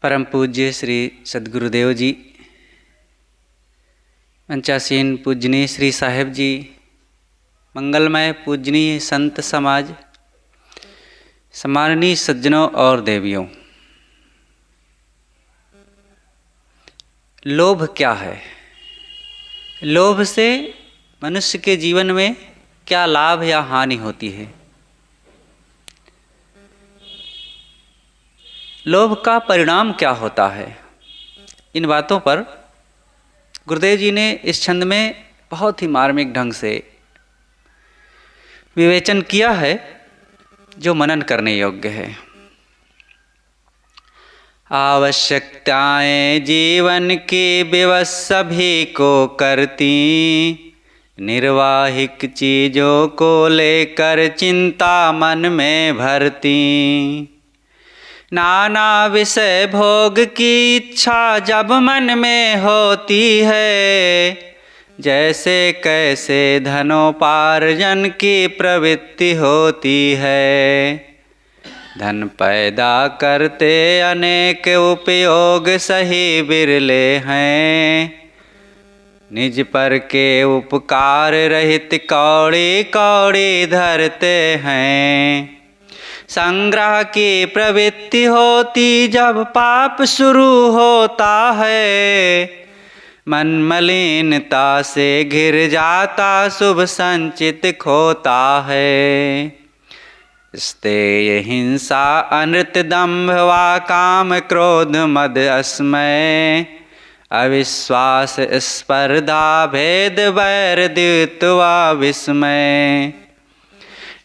परम पूज्य श्री सद्गुरुदेव जी, मंचासीन पूजनीय श्री साहेब जी, मंगलमय पूजनीय संत समाज, सम्माननीय सज्जनों और देवियों। लोभ क्या है? लोभ से मनुष्य के जीवन में क्या लाभ या हानि होती है? लोभ का परिणाम क्या होता है? इन बातों पर गुरुदेव जी ने इस छंद में बहुत ही मार्मिक ढंग से विवेचन किया है, जो मनन करने योग्य है। आवश्यकताएं जीवन की विवश सभी को करती, निर्वाहिक चीज़ों को लेकर चिंता मन में भरती। नाना विषय भोग की इच्छा जब मन में होती है, जैसे कैसे धनोपार्जन की प्रवृत्ति होती है। धन पैदा करते अनेक उपयोग सही बिरले हैं, निज पर के उपकार रहित कौड़ी कौड़ी धरते हैं। संग्रह की प्रवृत्ति होती जब पाप शुरू होता है, मन मलिनता से घिर जाता शुभ संचित खोता है। स्तेय हिंसा अनृत दंभ वा काम क्रोध मद अस्मय, अविश्वास स्पर्धा भेद वैर द्वित्वा विस्मय।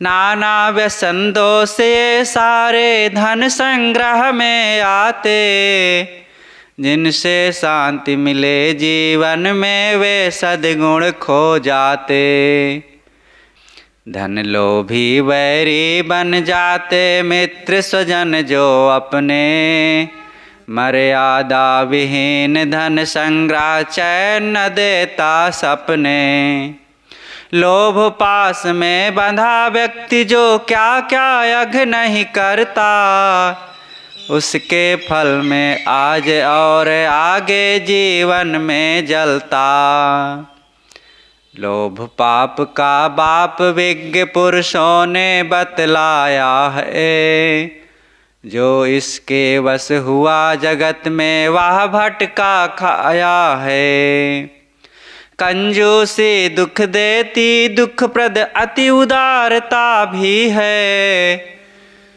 नाना व्यसन दोष ये सारे धन संग्रह में आते, जिनसे शांति मिले जीवन में वे सद्गुण खो जाते। धन लोभी वैरी बन जाते मित्र स्वजन जो अपने, मर्यादा विहीन धन संग्रह चैन न देता सपने। लोभ पास में बंधा व्यक्ति जो क्या क्या यज्ञ नहीं करता, उसके फल में आज और आगे जीवन में जलता। लोभ पाप का बाप विज्ञ पुरुषों ने बतलाया है, जो इसके वश हुआ जगत में वह भटका खाया है। कंजूसी दुख देती दुखप्रद अति उदारता भी है,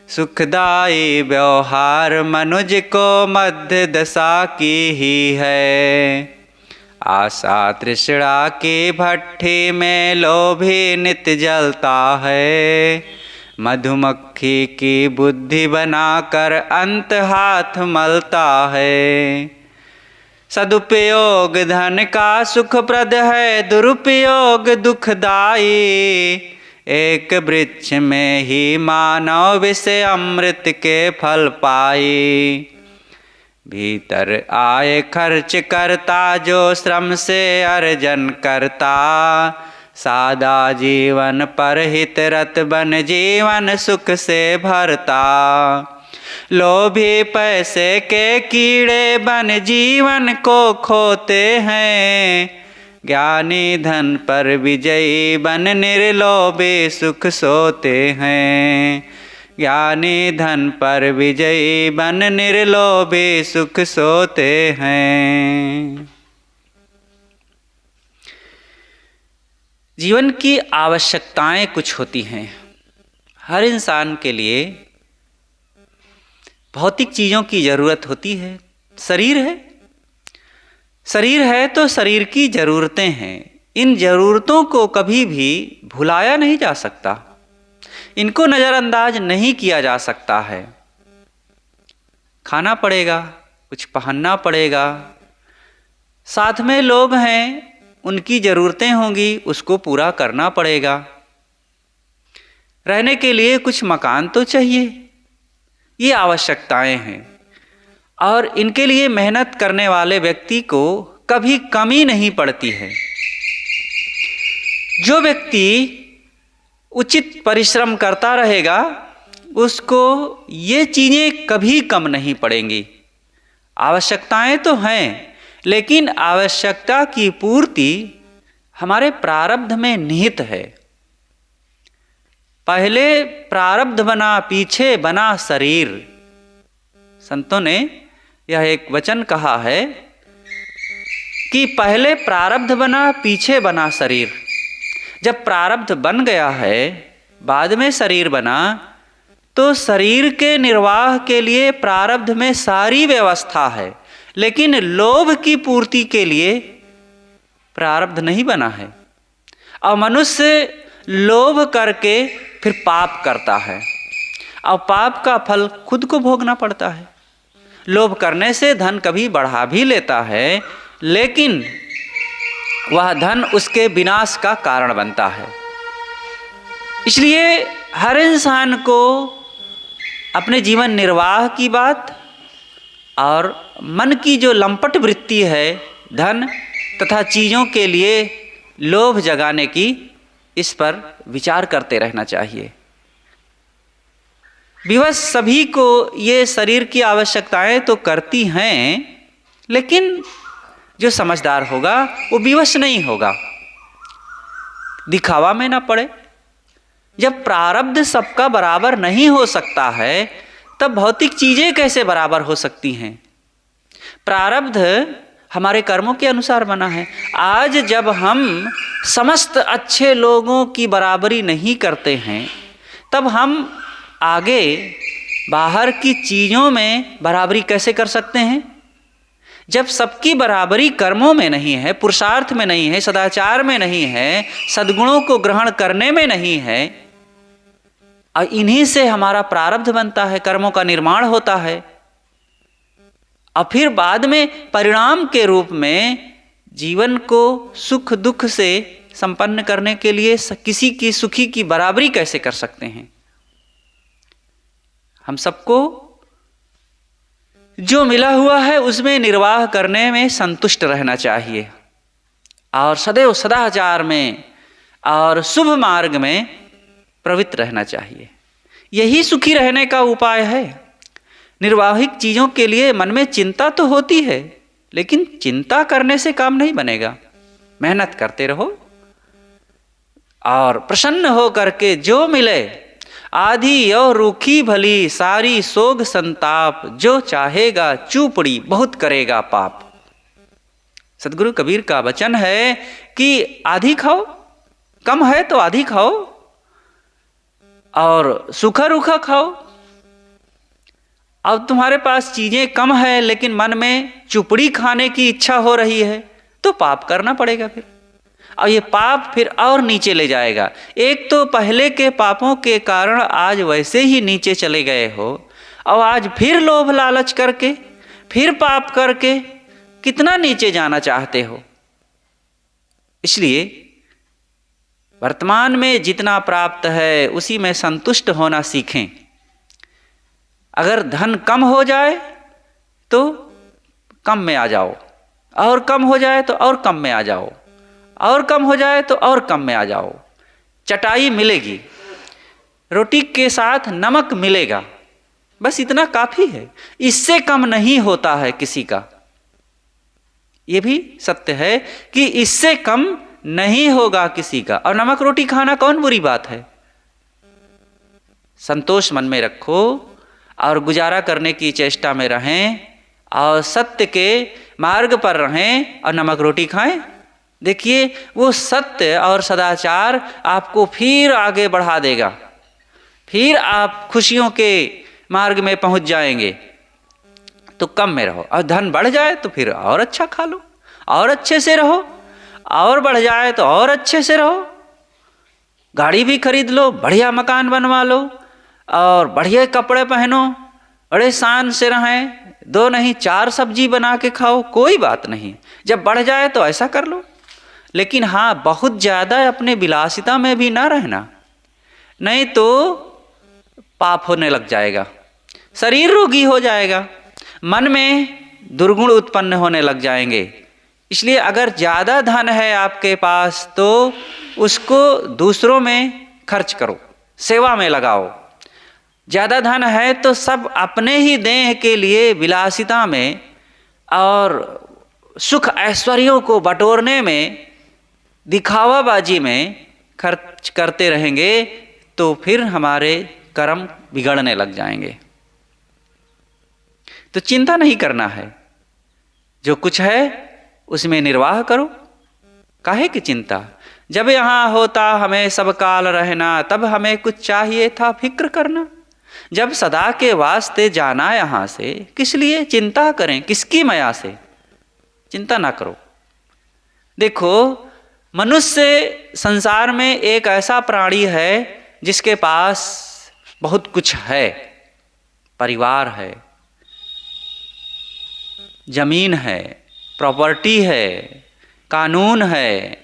सुखदायी व्यवहार मनुज को मध्य दशा की ही है। आशा तृष्णा की भट्ठी में लोभी नित जलता है, मधुमक्खी की बुद्धि बनाकर अंत हाथ मलता है। सदुपयोग धन का सुखप्रद है, दुरुपयोग दुखदायी। एक वृक्ष में ही मानव विषय अमृत के फल पाई। भीतर आय खर्च करता जो श्रम से अर्जन करता, सादा जीवन पर हितरत बन जीवन सुख से भरता। लोभी पैसे के कीड़े बन जीवन को खोते हैं, ज्ञानी धन पर विजयी बन निर्लोभी सुख सोते हैं। ज्ञानी धन पर विजयी बन निर्लोभी सुख सोते हैं। जीवन की आवश्यकताएं कुछ होती हैं। हर इंसान के लिए भौतिक चीज़ों की ज़रूरत होती है। शरीर है, शरीर है तो शरीर की ज़रूरतें हैं। इन ज़रूरतों को कभी भी भुलाया नहीं जा सकता, इनको नज़रअंदाज नहीं किया जा सकता है। खाना पड़ेगा, कुछ पहनना पड़ेगा, साथ में लोग हैं, उनकी ज़रूरतें होंगी, उसको पूरा करना पड़ेगा। रहने के लिए कुछ मकान तो चाहिए। ये आवश्यकताएं हैं और इनके लिए मेहनत करने वाले व्यक्ति को कभी कमी नहीं पड़ती है। जो व्यक्ति उचित परिश्रम करता रहेगा, उसको ये चीज़ें कभी कम नहीं पड़ेंगी। आवश्यकताएं तो हैं, लेकिन आवश्यकता की पूर्ति हमारे प्रारब्ध में निहित है। पहले प्रारब्ध बना, पीछे बना शरीर। संतों ने यह एक वचन कहा है कि पहले प्रारब्ध बना, पीछे बना शरीर। जब प्रारब्ध बन गया है, बाद में शरीर बना, तो शरीर के निर्वाह के लिए प्रारब्ध में सारी व्यवस्था है, लेकिन लोभ की पूर्ति के लिए प्रारब्ध नहीं बना है। और मनुष्य लोभ करके फिर पाप करता है, और पाप का फल खुद को भोगना पड़ता है। लोभ करने से धन कभी बढ़ा भी लेता है, लेकिन वह धन उसके विनाश का कारण बनता है। इसलिए हर इंसान को अपने जीवन निर्वाह की बात और मन की जो लंपट वृत्ति है, धन तथा चीज़ों के लिए लोभ जगाने की, इस पर विचार करते रहना चाहिए। विवश सभी को ये शरीर की आवश्यकताएं तो करती हैं, लेकिन जो समझदार होगा वो विवश नहीं होगा, दिखावा में ना पड़े। जब प्रारब्ध सबका बराबर नहीं हो सकता है, तब भौतिक चीजें कैसे बराबर हो सकती हैं? प्रारब्ध हमारे कर्मों के अनुसार बना है। आज जब हम समस्त अच्छे लोगों की बराबरी नहीं करते हैं, तब हम आगे बाहर की चीज़ों में बराबरी कैसे कर सकते हैं? जब सबकी बराबरी कर्मों में नहीं है, पुरुषार्थ में नहीं है, सदाचार में नहीं है, सद्गुणों को ग्रहण करने में नहीं है, और इन्हीं से हमारा प्रारब्ध बनता है, कर्मों का निर्माण होता है। और फिर बाद में परिणाम के रूप में जीवन को सुख दुख से संपन्न करने के लिए किसी की सुखी की बराबरी कैसे कर सकते हैं? हम सबको जो मिला हुआ है उसमें निर्वाह करने में संतुष्ट रहना चाहिए, और सदैव सदाचार में और शुभ मार्ग में प्रवृत्त रहना चाहिए। यही सुखी रहने का उपाय है। निर्वाहिक चीज़ों के लिए मन में चिंता तो होती है, लेकिन चिंता करने से काम नहीं बनेगा। मेहनत करते रहो और प्रसन्न हो करके जो मिले, आधी यो रूखी भली सारी सोग संताप, जो चाहेगा चूपड़ी बहुत करेगा पाप। सदगुरु कबीर का वचन है कि आधी खाओ, कम है तो आधी खाओ, और सूखा रूखा खाओ। अब तुम्हारे पास चीजें कम है, लेकिन मन में चुपड़ी खाने की इच्छा हो रही है, तो पाप करना पड़ेगा फिर, और ये पाप फिर और नीचे ले जाएगा। एक तो पहले के पापों के कारण आज वैसे ही नीचे चले गए हो, और आज फिर लोभ लालच करके फिर पाप करके कितना नीचे जाना चाहते हो। इसलिए वर्तमान में जितना प्राप्त है उसी में संतुष्ट होना सीखें। अगर धन कम हो जाए तो कम में आ जाओ, और कम हो जाए तो और कम में आ जाओ, और कम हो जाए तो और कम में आ जाओ। चटाई मिलेगी, रोटी के साथ नमक मिलेगा, बस इतना काफ़ी है। इससे कम नहीं होता है किसी का। ये भी सत्य है कि इससे कम नहीं होगा किसी का। और नमक रोटी खाना कौन बुरी बात है? संतोष मन में रखो और गुजारा करने की चेष्टा में रहें, और सत्य के मार्ग पर रहें और नमक रोटी खाएं। देखिए, वो सत्य और सदाचार आपको फिर आगे बढ़ा देगा, फिर आप खुशियों के मार्ग में पहुंच जाएंगे। तो कम में रहो, और धन बढ़ जाए तो फिर और अच्छा खा लो, और अच्छे से रहो, और बढ़ जाए तो और अच्छे से रहो। गाड़ी भी खरीद लो, बढ़िया मकान बनवा लो, और बढ़िया कपड़े पहनो, बड़े शान से रहें, 2 नहीं 4 सब्जी बना के खाओ, कोई बात नहीं। जब बढ़ जाए तो ऐसा कर लो, लेकिन हाँ, बहुत ज़्यादा अपने विलासिता में भी ना रहना, नहीं तो पाप होने लग जाएगा, शरीर रोगी हो जाएगा, मन में दुर्गुण उत्पन्न होने लग जाएंगे। इसलिए अगर ज़्यादा धन है आपके पास तो उसको दूसरों में खर्च करो, सेवा में लगाओ। ज़्यादा धन है तो सब अपने ही देह के लिए विलासिता में और सुख ऐश्वर्यों को बटोरने में, दिखावाबाजी में खर्च करते रहेंगे तो फिर हमारे कर्म बिगड़ने लग जाएंगे। तो चिंता नहीं करना है, जो कुछ है उसमें निर्वाह करो। काहे की चिंता? जब यहाँ होता हमें सब काल रहना, तब हमें कुछ चाहिए था फिक्र करना। जब सदा के वास्ते जाना यहाँ से, किस लिए चिंता करें? किसकी माया से? चिंता ना करो। देखो, मनुष्य संसार में एक ऐसा प्राणी है जिसके पास बहुत कुछ है। परिवार है, जमीन है, प्रॉपर्टी है, कानून है,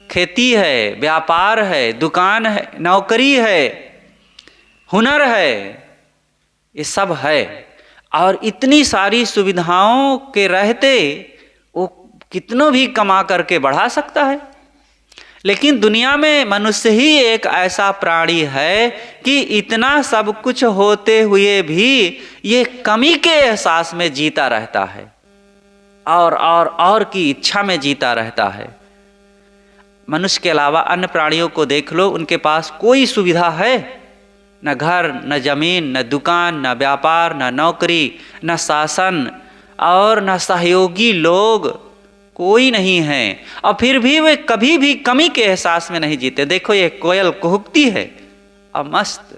खेती है, व्यापार है, दुकान है, नौकरी है, हुनर है, ये सब है। और इतनी सारी सुविधाओं के रहते वो कितनों भी कमा करके बढ़ा सकता है। लेकिन दुनिया में मनुष्य ही एक ऐसा प्राणी है कि इतना सब कुछ होते हुए भी ये कमी के एहसास में जीता रहता है और की इच्छा में जीता रहता है। मनुष्य के अलावा अन्य प्राणियों को देख लो, उनके पास कोई सुविधा है? न घर, न जमीन, न दुकान, न व्यापार, न नौकरी, न शासन और न सहयोगी लोग, कोई नहीं है। और फिर भी वे कभी भी कमी के एहसास में नहीं जीते। देखो, ये कोयल कुहुकती है और मस्त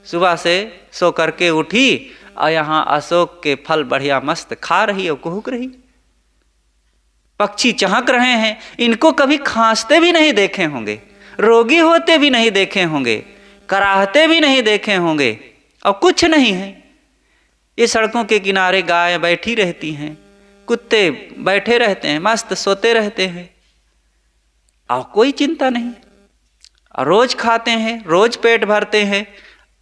सुबह से सो करके उठी और यहाँ अशोक के फल बढ़िया मस्त खा रही है, कुहुक रही। पक्षी चहक रहे हैं, इनको कभी खांसते भी नहीं देखे होंगे, रोगी होते भी नहीं देखे होंगे, कराहते भी नहीं देखे होंगे, और कुछ नहीं है। ये सड़कों के किनारे गाय बैठी रहती हैं, कुत्ते बैठे रहते हैं, मस्त सोते रहते हैं और कोई चिंता नहीं। और रोज खाते हैं, रोज पेट भरते हैं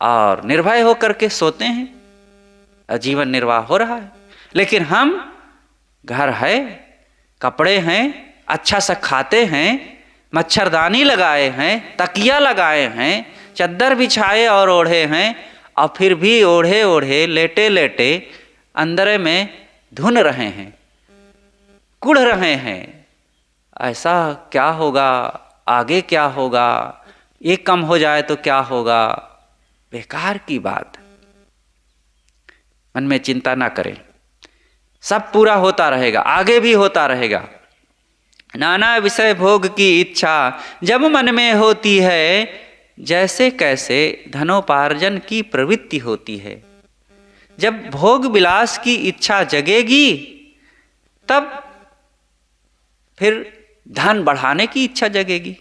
और निर्भय होकर के सोते हैं और जीवन निर्वाह हो रहा है। लेकिन हम, घर है, कपड़े हैं, अच्छा सा खाते हैं, मच्छरदानी लगाए हैं, तकिया लगाए हैं, चद्दर बिछाए और ओढ़े हैं, और फिर भी ओढ़े ओढ़े लेटे लेटे अंदर में धुन रहे हैं, कुढ़ रहे हैं। ऐसा क्या होगा, आगे क्या होगा, ये कम हो जाए तो क्या होगा? बेकार की बात। मन में चिंता ना करें, सब पूरा होता रहेगा, आगे भी होता रहेगा। नाना विषय भोग की इच्छा जब मन में होती है, जैसे कैसे धनोपार्जन की प्रवृत्ति होती है। जब भोग विलास की इच्छा जगेगी, तब फिर धन बढ़ाने की इच्छा जगेगी।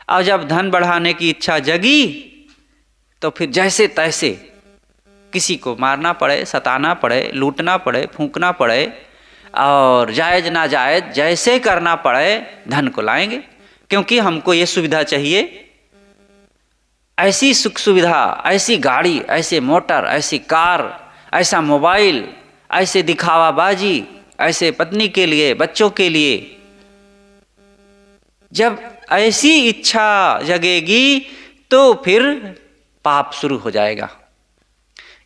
और जब धन बढ़ाने की इच्छा जगी, तो फिर जैसे तैसे किसी को मारना पड़े, सताना पड़े, लूटना पड़े, फूंकना पड़े और जायज ना जायज जैसे करना पड़े, धन को लाएंगे। क्योंकि हमको ये सुविधा चाहिए, ऐसी सुख सुविधा, ऐसी गाड़ी, ऐसे मोटर, ऐसी कार, ऐसा मोबाइल, ऐसे दिखावाबाजी, ऐसे पत्नी के लिए, बच्चों के लिए। जब ऐसी इच्छा जगेगी तो फिर पाप शुरू हो जाएगा।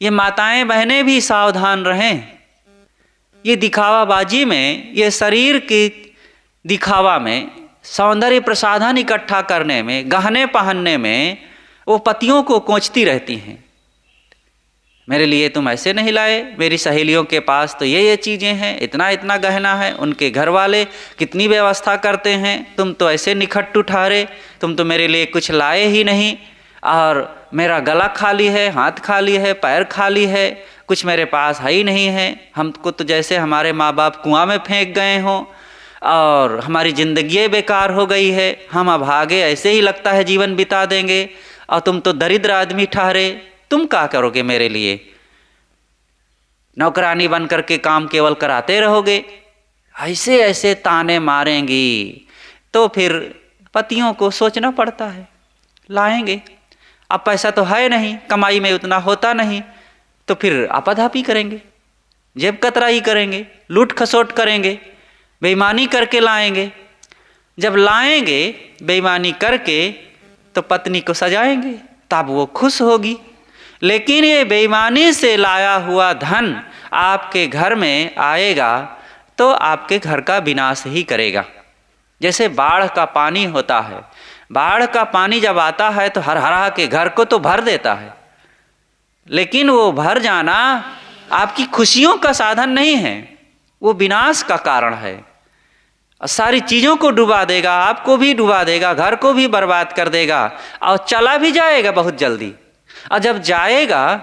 ये माताएं बहनें भी सावधान रहें। ये दिखावाबाजी में, ये शरीर की दिखावा में, सौंदर्य प्रसाधन इकट्ठा करने में, गहने पहनने में वो पतियों को कोंचती रहती हैं। मेरे लिए तुम ऐसे नहीं लाए, मेरी सहेलियों के पास तो ये चीज़ें हैं, इतना इतना गहना है, उनके घर वाले कितनी व्यवस्था करते हैं, तुम तो ऐसे निखट्टू ठहरे, तुम तो मेरे लिए कुछ लाए ही नहीं, और मेरा गला खाली है, हाथ खाली है, पैर खाली है, कुछ मेरे पास है ही नहीं है। हमको तो जैसे हमारे माँ बाप कुआं में फेंक गए हों और हमारी ज़िंदगी बेकार हो गई है, हम अब आगे ऐसे ही लगता है जीवन बिता देंगे, और तुम तो दरिद्र आदमी ठहरे, तुम क्या करोगे मेरे लिए? नौकरानी बन करके काम केवल कराते रहोगे। ऐसे ऐसे ताने मारेंगी तो फिर पतियों को सोचना पड़ता है, लाएंगे। अब पैसा तो है नहीं, कमाई में उतना होता नहीं, तो फिर आपाधापी करेंगे, जेब कतराई करेंगे, लूट खसोट करेंगे, बेईमानी करके लाएंगे। जब लाएंगे बेईमानी करके तो पत्नी को सजाएंगे, तब वो खुश होगी। लेकिन ये बेईमानी से लाया हुआ धन आपके घर में आएगा तो आपके घर का विनाश ही करेगा। जैसे बाढ़ का पानी होता है, बाढ़ का पानी जब आता है तो हर हरा के घर को तो भर देता है, लेकिन वो भर जाना आपकी खुशियों का साधन नहीं है, वो विनाश का कारण है। सारी चीज़ों को डुबा देगा, आपको भी डुबा देगा, घर को भी बर्बाद कर देगा, और चला भी जाएगा बहुत जल्दी। और जब जाएगा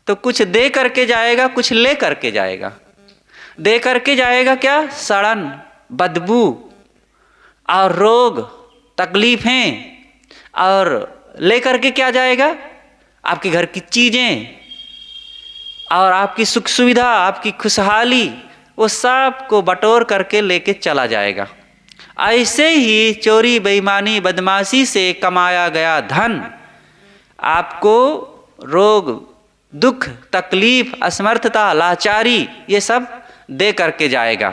तो कुछ दे करके जाएगा, कुछ ले करके जाएगा। दे करके जाएगा क्या? सड़न, बदबू और रोग, तकलीफ़ें। और ले करके क्या जाएगा? आपके घर की चीज़ें और आपकी सुख सुविधा, आपकी खुशहाली, वो सब को बटोर करके लेके चला जाएगा। ऐसे ही चोरी, बेईमानी, बदमाशी से कमाया गया धन आपको रोग, दुख, तकलीफ, असमर्थता, लाचारी, ये सब दे करके जाएगा।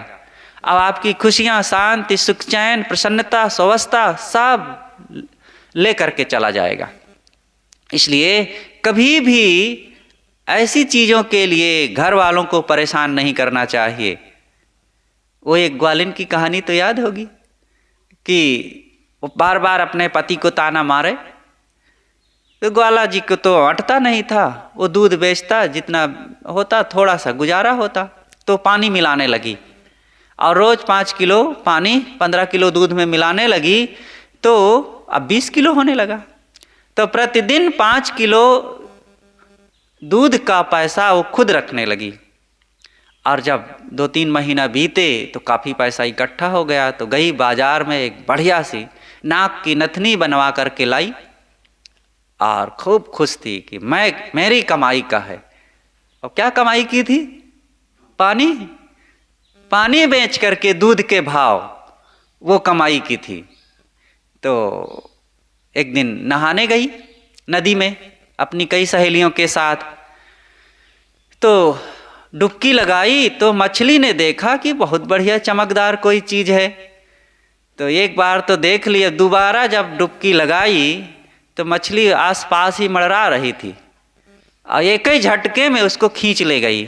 अब आपकी खुशियाँ, शांति, सुख, चैन, प्रसन्नता, स्वस्थता सब ले करके चला जाएगा। इसलिए कभी भी ऐसी चीज़ों के लिए घर वालों को परेशान नहीं करना चाहिए। वो एक ग्वालिन की कहानी तो याद होगी कि वो बार बार अपने पति को ताना मारे, तो ग्वाला जी को तो अटता नहीं था, वो दूध बेचता, जितना होता थोड़ा सा गुजारा होता, तो पानी मिलाने लगी और रोज़ 5 किलो पानी 15 किलो दूध में मिलाने लगी, तो अब 20 किलो होने लगा। तो प्रतिदिन 5 किलो दूध का पैसा वो खुद रखने लगी। और जब 2-3 महीना बीते तो काफ़ी पैसा इकट्ठा हो गया, तो गई बाजार में एक बढ़िया सी नाक की नथनी बनवा करके लाई और खूब खुश थी कि मेरी कमाई का है। और क्या कमाई की थी? पानी बेच करके दूध के भाव वो कमाई की थी। तो एक दिन नहाने गई नदी में अपनी कई सहेलियों के साथ, तो डुबकी लगाई तो मछली ने देखा कि बहुत बढ़िया चमकदार कोई चीज़ है, तो एक बार तो देख लिया। दोबारा जब डुबकी लगाई तो मछली आसपास ही मंडरा रही थी और एक ही झटके में उसको खींच ले गई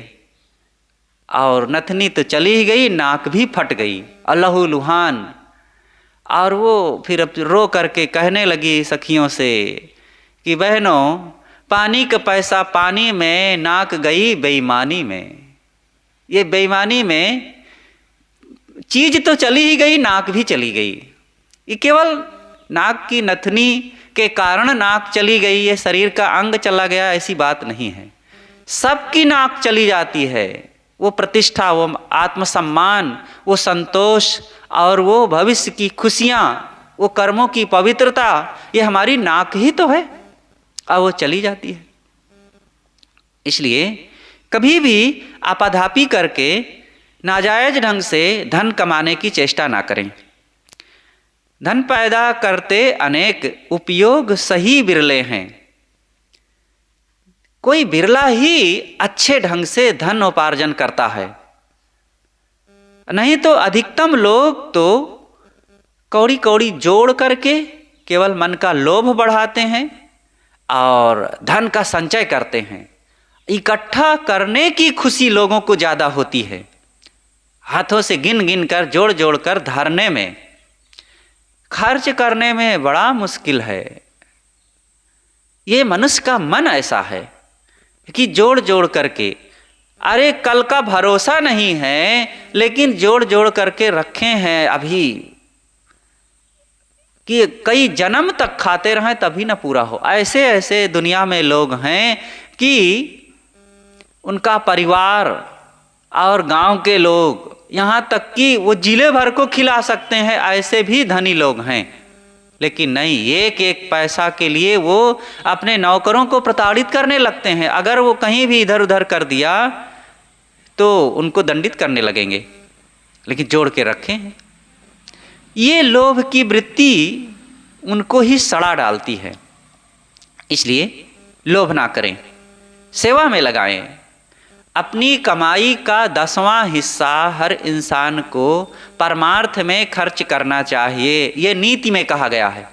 और नथनी तो चली ही गई, नाक भी फट गई और लहूलुहान। और वो फिर अब रो करके कहने लगी सखियों से कि बहनों, पानी का पैसा पानी में, नाक गई बेईमानी में। ये बेईमानी में चीज़ तो चली ही गई, नाक भी चली गई। ये केवल नाक की नथनी के कारण नाक चली गई, ये शरीर का अंग चला गया, ऐसी बात नहीं है। सबकी नाक चली जाती है। वो प्रतिष्ठा, वो आत्मसम्मान, वो संतोष और वो भविष्य की खुशियाँ, वो कर्मों की पवित्रता, ये हमारी नाक ही तो है, और वो चली जाती है। इसलिए कभी भी आपाधापी करके नाजायज ढंग से धन कमाने की चेष्टा ना करें। धन पैदा करते अनेक, उपयोग सही बिरले हैं। कोई बिरला ही अच्छे ढंग से धन उपार्जन करता है, नहीं तो अधिकतम लोग तो कौड़ी कौड़ी जोड़ करके केवल मन का लोभ बढ़ाते हैं और धन का संचय करते हैं। इकट्ठा करने की खुशी लोगों को ज़्यादा होती है, हाथों से गिन गिन कर, जोड़ जोड़ कर धरने में, खर्च करने में बड़ा मुश्किल है। ये मनुष्य का मन ऐसा है कि जोड़ जोड़ करके, अरे कल का भरोसा नहीं है, लेकिन जोड़ जोड़ करके रखे हैं अभी कि कई जन्म तक खाते रहें तभी ना पूरा हो। ऐसे ऐसे दुनिया में लोग हैं कि उनका परिवार और गांव के लोग, यहाँ तक कि वो जिले भर को खिला सकते हैं, ऐसे भी धनी लोग हैं। लेकिन नहीं, एक एक पैसा के लिए वो अपने नौकरों को प्रताड़ित करने लगते हैं। अगर वो कहीं भी इधर उधर कर दिया तो उनको दंडित करने लगेंगे, लेकिन जोड़ के रखे हैं। ये लोभ की वृत्ति उनको ही सड़ा डालती है। इसलिए लोभ ना करें, सेवा में लगाएं। अपनी कमाई का 10वां हिस्सा हर इंसान को परमार्थ में खर्च करना चाहिए, ये नीति में कहा गया है।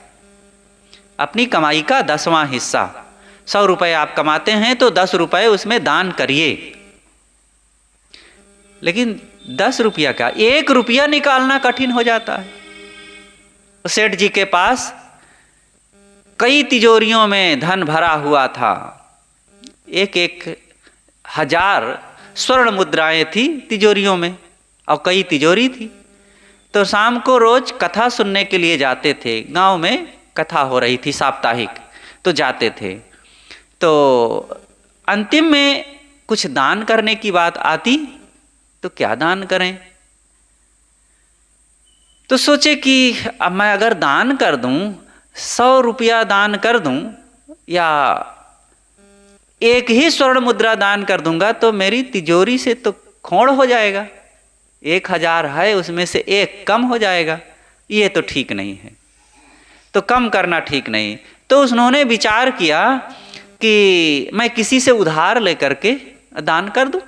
अपनी कमाई का 10वां हिस्सा, 100 रुपये आप कमाते हैं तो 10 रुपये उसमें दान करिए। लेकिन 10 रुपया का 1 रुपया निकालना कठिन हो जाता है। तो सेठ जी के पास कई तिजोरियों में धन भरा हुआ था, 1,000 स्वर्ण मुद्राएं थी तिजोरियों में और कई तिजोरी थी। तो शाम को रोज कथा सुनने के लिए जाते थे, गांव में कथा हो रही थी साप्ताहिक, तो जाते थे। तो अंतिम में कुछ दान करने की बात आती तो क्या दान करें। तो सोचे कि अब मैं अगर दान कर दूं, 100 रुपया दान कर दूं या 1 ही स्वर्ण मुद्रा दान कर दूंगा तो मेरी तिजोरी से तो खोड़ हो जाएगा, 1,000 है उसमें से 1 कम हो जाएगा, ये तो ठीक नहीं है, तो कम करना ठीक नहीं। तो उन्होंने विचार किया कि मैं किसी से उधार लेकर के दान कर दूं।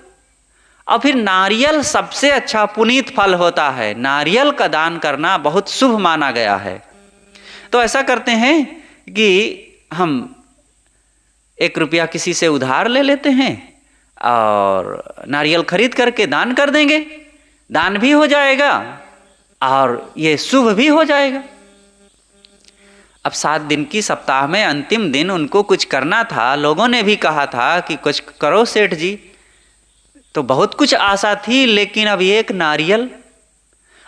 और फिर नारियल सबसे अच्छा पुनीत फल होता है, नारियल का दान करना बहुत शुभ माना गया है। तो ऐसा करते हैं कि हम 1 रुपया किसी से उधार ले लेते हैं और नारियल खरीद करके दान कर देंगे, दान भी हो जाएगा और ये शुभ भी हो जाएगा। अब 7 दिन की सप्ताह में अंतिम दिन उनको कुछ करना था, लोगों ने भी कहा था कि कुछ करो सेठ जी। तो बहुत कुछ आशा थी, लेकिन अब 1 नारियल,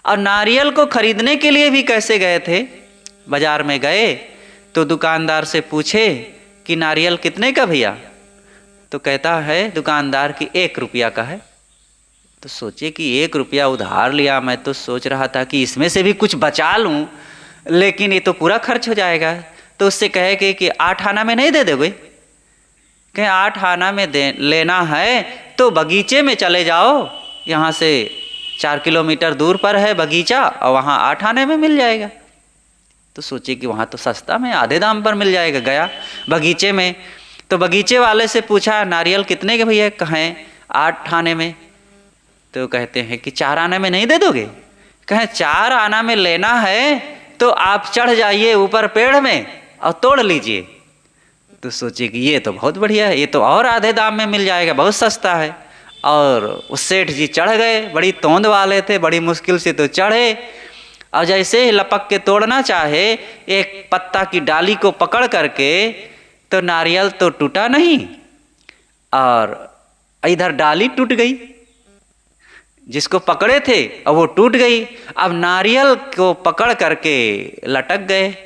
और नारियल को खरीदने के लिए भी कैसे गए थे, बाजार में गए तो दुकानदार से पूछे कि नारियल कितने का भैया, तो कहता है दुकानदार कि 1 रुपया का है। तो सोचे कि 1 रुपया उधार लिया, मैं तो सोच रहा था कि इसमें से भी कुछ बचा लूं, लेकिन ये तो पूरा खर्च हो जाएगा। तो उससे कहे कि 8 आना में नहीं दे दोगे, कहें 8 आना में लेना है तो बगीचे में चले जाओ, यहाँ से 4 किलोमीटर दूर पर है बगीचा और वहाँ 8 आने में मिल जाएगा। तो सोचे कि वहाँ तो सस्ता में आधे दाम पर मिल जाएगा। गया बगीचे में, तो बगीचे वाले से पूछा नारियल कितने के भैया, कहें 8 आने में। तो कहते हैं कि 4 आने में नहीं दे दोगे, कहें 4 आना में लेना है तो आप चढ़ जाइए ऊपर पेड़ में और तोड़ लीजिए। तो सोचे कि ये तो बहुत बढ़िया है, ये तो और आधे दाम में मिल जाएगा, बहुत सस्ता है। और उस सेठ जी चढ़ गए, बड़ी तोंद वाले थे, बड़ी मुश्किल से तो चढ़े, और जैसे ही लपक के तोड़ना चाहे, एक पत्ता की डाली को पकड़ करके, तो नारियल तो टूटा नहीं और इधर डाली टूट गई, जिसको पकड़े थे और वो टूट गई। अब नारियल को पकड़ करके लटक गए।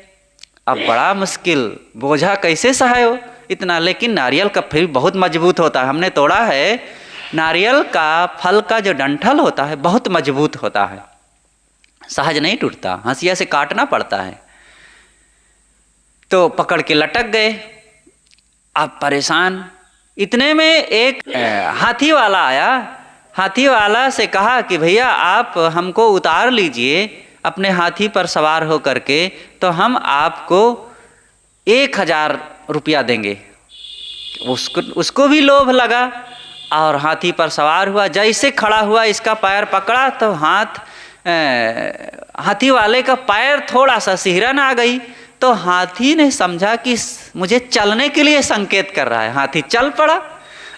अब बड़ा मुश्किल, बोझा कैसे सहायो इतना, लेकिन नारियल का फिर बहुत मजबूत होता है। हमने तोड़ा है, नारियल का फल का जो डंठल होता है बहुत मजबूत होता है, सहज नहीं टूटता, हंसिया से काटना पड़ता है। तो पकड़ के लटक गए। अब परेशान, इतने में एक हाथी वाला आया। हाथी वाला से कहा कि भैया आप हमको उतार लीजिए अपने हाथी पर सवार हो करके, तो हम आपको 1,000 रुपया देंगे। उसको भी लोभ लगा और हाथी पर सवार हुआ। जैसे खड़ा हुआ, इसका पैर पकड़ा तो हाथी वाले का पैर थोड़ा सा सिहरन आ गई। तो हाथी ने समझा कि मुझे चलने के लिए संकेत कर रहा है, हाथी चल पड़ा।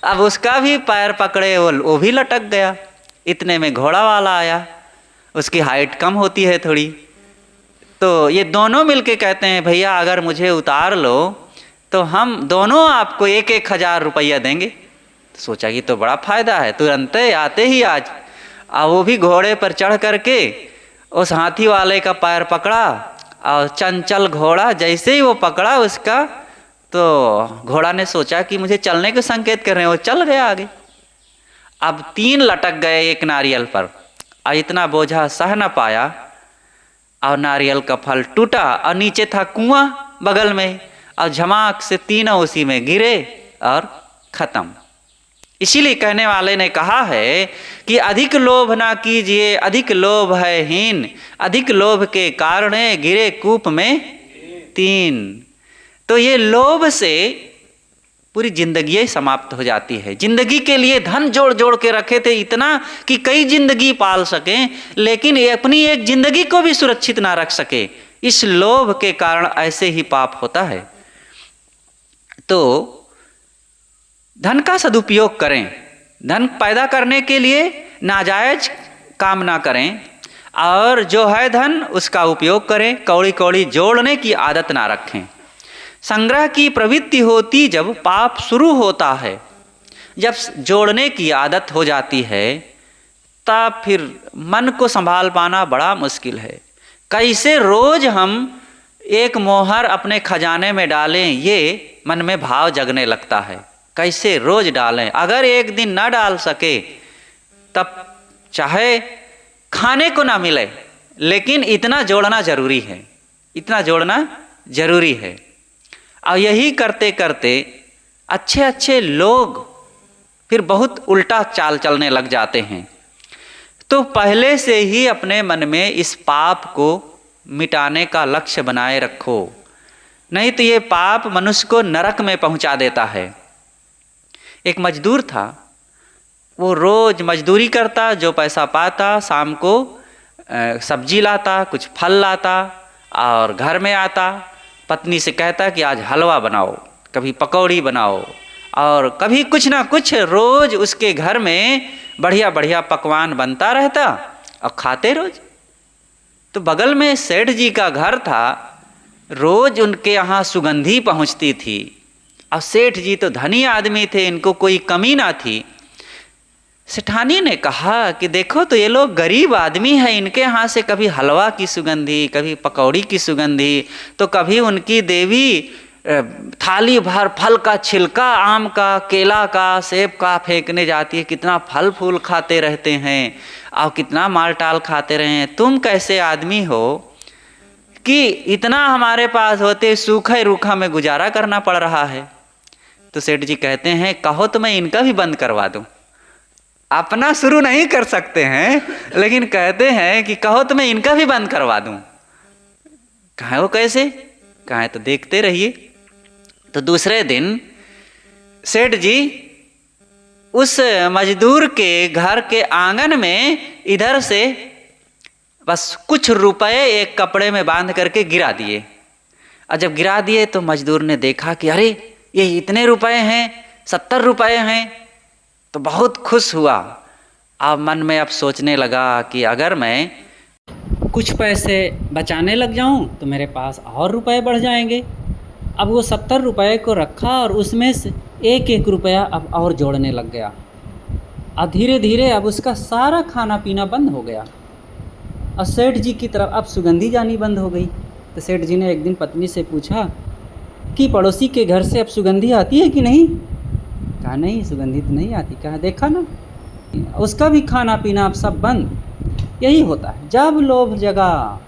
अब उसका भी पैर पकड़े, वो भी लटक गया। इतने में घोड़ा वाला आया, उसकी हाइट कम होती है थोड़ी। तो ये दोनों मिलके कहते हैं भैया अगर मुझे उतार लो तो हम दोनों आपको 1,000 रुपया देंगे। तो सोचा कि तो बड़ा फायदा है, तुरंत आते ही आज। वो भी घोड़े पर चढ़ करके उस हाथी वाले का पैर पकड़ा, और चंचल घोड़ा जैसे ही वो पकड़ा उसका, तो घोड़ा ने सोचा कि मुझे चलने के संकेत कर रहे हैं, वो चल गया आगे। अब 3 लटक गए एक नारियल पर, और इतना बोझा सह न पाया, और नारियल का फल टूटा, और नीचे था कुआं बगल में, और झमाक से तीनों उसी में गिरे और खत्म। इसीलिए कहने वाले ने कहा है कि अधिक लोभ ना कीजिए, अधिक लोभ है हीन, अधिक लोभ के कारण गिरे कूप में 3। तो ये लोभ से पूरी जिंदगी समाप्त हो जाती है। जिंदगी के लिए धन जोड़ जोड़ के रखे थे इतना कि कई जिंदगी पाल सकें, लेकिन अपनी एक जिंदगी को भी सुरक्षित ना रख सके। इस लोभ के कारण ऐसे ही पाप होता है। तो धन का सदुपयोग करें। धन पैदा करने के लिए नाजायज कामना करें और जो है धन उसका उपयोग करें, कौड़ी कौड़ी जोड़ने की आदत ना रखें। संग्रह की प्रवृत्ति होती जब पाप शुरू होता है, जब जोड़ने की आदत हो जाती है तब फिर मन को संभाल पाना बड़ा मुश्किल है। कैसे रोज हम एक मोहर अपने खजाने में डालें, ये मन में भाव जगने लगता है। कैसे रोज डालें, अगर एक दिन ना डाल सके तब चाहे खाने को ना मिले, लेकिन इतना जोड़ना जरूरी है, इतना जोड़ना जरूरी है। और यही करते करते अच्छे अच्छे लोग फिर बहुत उल्टा चाल चलने लग जाते हैं। तो पहले से ही अपने मन में इस पाप को मिटाने का लक्ष्य बनाए रखो, नहीं तो ये पाप मनुष्य को नरक में पहुंचा देता है। एक मजदूर था, वो रोज मजदूरी करता, जो पैसा पाता शाम को सब्जी लाता, कुछ फल लाता और घर में आता, पत्नी से कहता कि आज हलवा बनाओ, कभी पकौड़ी बनाओ, और कभी कुछ ना कुछ रोज उसके घर में बढ़िया बढ़िया पकवान बनता रहता और खाते रोज। तो बगल में सेठ जी का घर था, रोज उनके यहाँ सुगंधी पहुँचती थी और सेठ जी तो धनी आदमी थे, इनको कोई कमी ना थी। सेठानी ने कहा कि देखो तो ये लोग गरीब आदमी हैं, इनके यहाँ से कभी हलवा की सुगंधी, कभी पकौड़ी की सुगंधी, तो कभी उनकी देवी थाली भर फल का छिलका, आम का, केला का, सेब का फेंकने जाती है। कितना फल फूल खाते रहते हैं और कितना माल टाल खाते रहे हैं। तुम कैसे आदमी हो कि इतना हमारे पास होते सूखे रूखा में गुजारा करना पड़ रहा है। तो सेठ जी कहते हैं कहो तो मैं इनका भी बंद करवा दूं। अपना शुरू नहीं कर सकते हैं, लेकिन कहते हैं कि कहो तो मैं इनका भी बंद करवा दूं। कहा वो कैसे? कहा तो देखते रहिए। तो दूसरे दिन सेठ जी उस मजदूर के घर के आंगन में इधर से बस कुछ रुपए एक कपड़े में बांध करके गिरा दिए। और जब गिरा दिए तो मजदूर ने देखा कि अरे ये इतने रुपए हैं, 70 रुपए हैं, तो बहुत खुश हुआ। अब मन में अब सोचने लगा कि अगर मैं कुछ पैसे बचाने लग जाऊं तो मेरे पास और रुपए बढ़ जाएंगे। अब वो 70 रुपए को रखा और उसमें से एक एक रुपया अब और जोड़ने लग गया। अब धीरे धीरे अब उसका सारा खाना पीना बंद हो गया और सेठ जी की तरफ अब सुगंधी जानी बंद हो गई। तो सेठ जी ने एक दिन पत्नी से पूछा कि पड़ोसी के घर से अब सुगंधी आती है कि नहीं? कहा नहीं, सुगंधी तो नहीं आती। कहा देखा ना, उसका भी खाना पीना अब सब बंद। यही होता है, जब लोभ जगा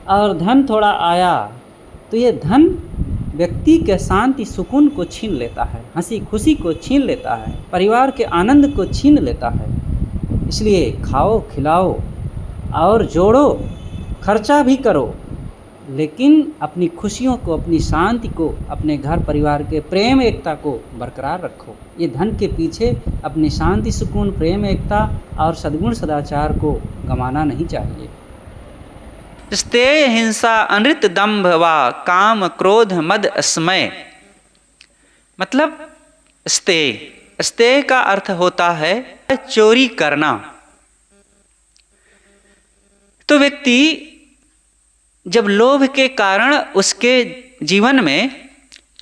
और धन थोड़ा आया तो ये धन व्यक्ति के शांति सुकून को छीन लेता है, हंसी खुशी को छीन लेता है, परिवार के आनंद को छीन लेता है। इसलिए खाओ खिलाओ और जोड़ो, खर्चा भी करो, लेकिन अपनी खुशियों को, अपनी शांति को, अपने घर परिवार के प्रेम एकता को बरकरार रखो। ये धन के पीछे अपनी शांति सुकून, प्रेम एकता और सद्गुण सदाचार को गंवाना नहीं चाहिए। स्तेय हिंसा अनृत दंभ वा काम क्रोध मद स्मय। मतलब स्तेय का अर्थ होता है चोरी करना। तो व्यक्ति जब लोभ के कारण उसके जीवन में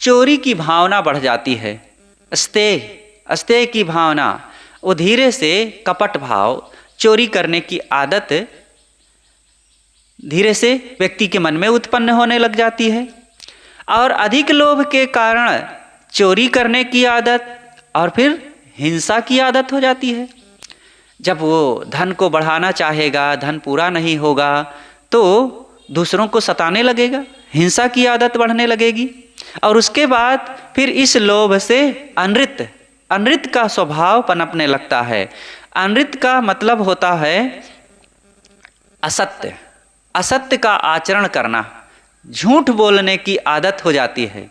चोरी की भावना बढ़ जाती है, स्तेय की भावना, वो धीरे से कपट भाव, चोरी करने की आदत धीरे से व्यक्ति के मन में उत्पन्न होने लग जाती है। और अधिक लोभ के कारण चोरी करने की आदत और फिर हिंसा की आदत हो जाती है। जब वो धन को बढ़ाना चाहेगा, धन पूरा नहीं होगा तो दूसरों को सताने लगेगा, हिंसा की आदत बढ़ने लगेगी। और उसके बाद फिर इस लोभ से अनृत का स्वभाव पनपने लगता है। अनृत का मतलब होता है असत्य का आचरण करना, झूठ बोलने की आदत हो जाती है।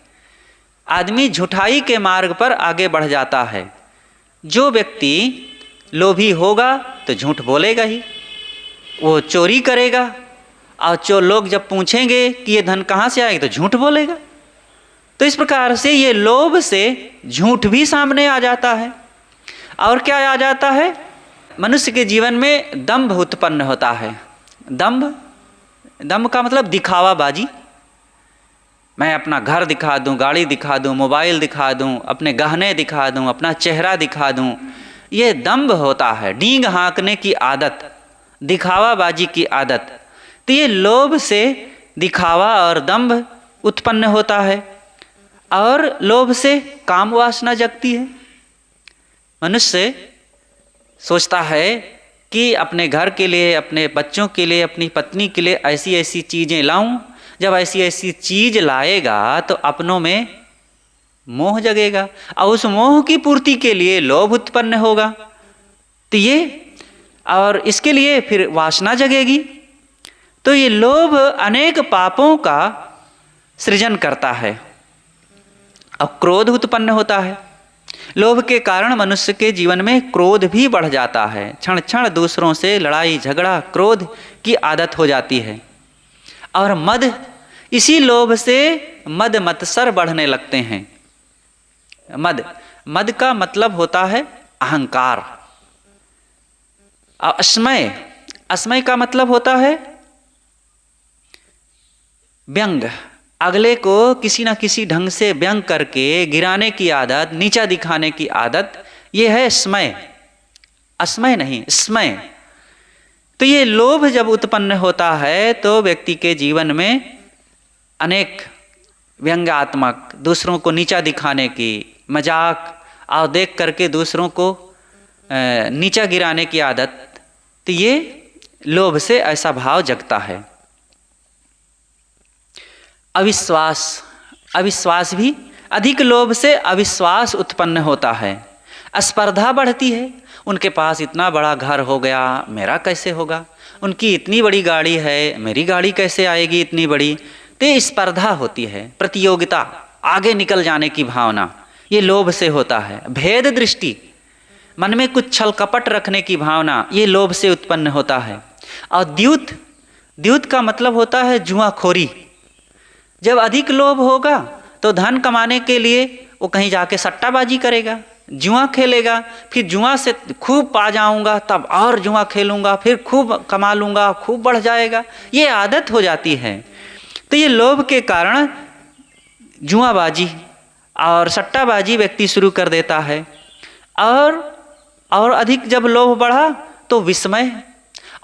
आदमी झूठाई के मार्ग पर आगे बढ़ जाता है। जो व्यक्ति लोभी होगा तो झूठ बोलेगा ही, वो चोरी करेगा, और लोग जब पूछेंगे कि ये धन कहाँ से आएगा तो झूठ बोलेगा। तो इस प्रकार से ये लोभ से झूठ भी सामने आ जाता है। और क्या आ जाता है? मनुष्य के जीवन में दंभ उत्पन्न होता है। दंभ का मतलब दिखावाबाजी। मैं अपना घर दिखा दूं, गाड़ी दिखा दूं, मोबाइल दिखा दूं, अपने गहने दिखा दूं, अपना चेहरा दिखा दूं, ये दंभ होता है। डींग हाँकने की आदत, दिखावाबाजी की आदत। तो ये लोभ से दिखावा और दंभ उत्पन्न होता है, और लोभ से काम वासना जगती है। मनुष्य सोचता है कि अपने घर के लिए, अपने बच्चों के लिए, अपनी पत्नी के लिए ऐसी ऐसी चीज़ें लाऊं। जब ऐसी ऐसी चीज़ लाएगा तो अपनों में मोह जगेगा, और उस मोह की पूर्ति के लिए लोभ उत्पन्न होगा। तो ये, और इसके लिए फिर वासना जगेगी। तो ये लोभ अनेक पापों का सृजन करता है, और क्रोध उत्पन्न होता है। लोभ के कारण मनुष्य के जीवन में क्रोध भी बढ़ जाता है। क्षण क्षण दूसरों से लड़ाई झगड़ा, क्रोध की आदत हो जाती है। और मद, इसी लोभ से मद मत्सर बढ़ने लगते हैं। मद का मतलब होता है अहंकार। और अस्मय का मतलब होता है व्यंग। अगले को किसी न किसी ढंग से व्यंग करके गिराने की आदत, नीचा दिखाने की आदत, ये है अस्मय नहीं, स्मय। तो ये लोभ जब उत्पन्न होता है तो व्यक्ति के जीवन में अनेक व्यंग्यात्मक, दूसरों को नीचा दिखाने की, मजाक और देख करके दूसरों को नीचा गिराने की आदत, तो ये लोभ से ऐसा भाव जगता है। अविश्वास भी, अधिक लोभ से अविश्वास उत्पन्न होता है। स्पर्धा बढ़ती है। उनके पास इतना बड़ा घर हो गया, मेरा कैसे होगा? उनकी इतनी बड़ी गाड़ी है, मेरी गाड़ी कैसे आएगी इतनी बड़ी? तो स्पर्धा होती है, प्रतियोगिता, आगे निकल जाने की भावना, ये लोभ से होता है। भेद दृष्टि, मन में कुछ छल कपट रखने की भावना, ये लोभ से उत्पन्न होता है। और द्यूत का मतलब होता है जुआखोरी। जब अधिक लोभ होगा तो धन कमाने के लिए वो कहीं जाके सट्टाबाजी करेगा, जुआ खेलेगा, फिर जुआ से खूब पा जाऊंगा तब और जुआ खेलूंगा, फिर खूब कमा लूंगा, खूब बढ़ जाएगा, ये आदत हो जाती है। तो ये लोभ के कारण जुआबाजी और सट्टाबाजी व्यक्ति शुरू कर देता है। और अधिक जब लोभ बढ़ा तो विस्मय,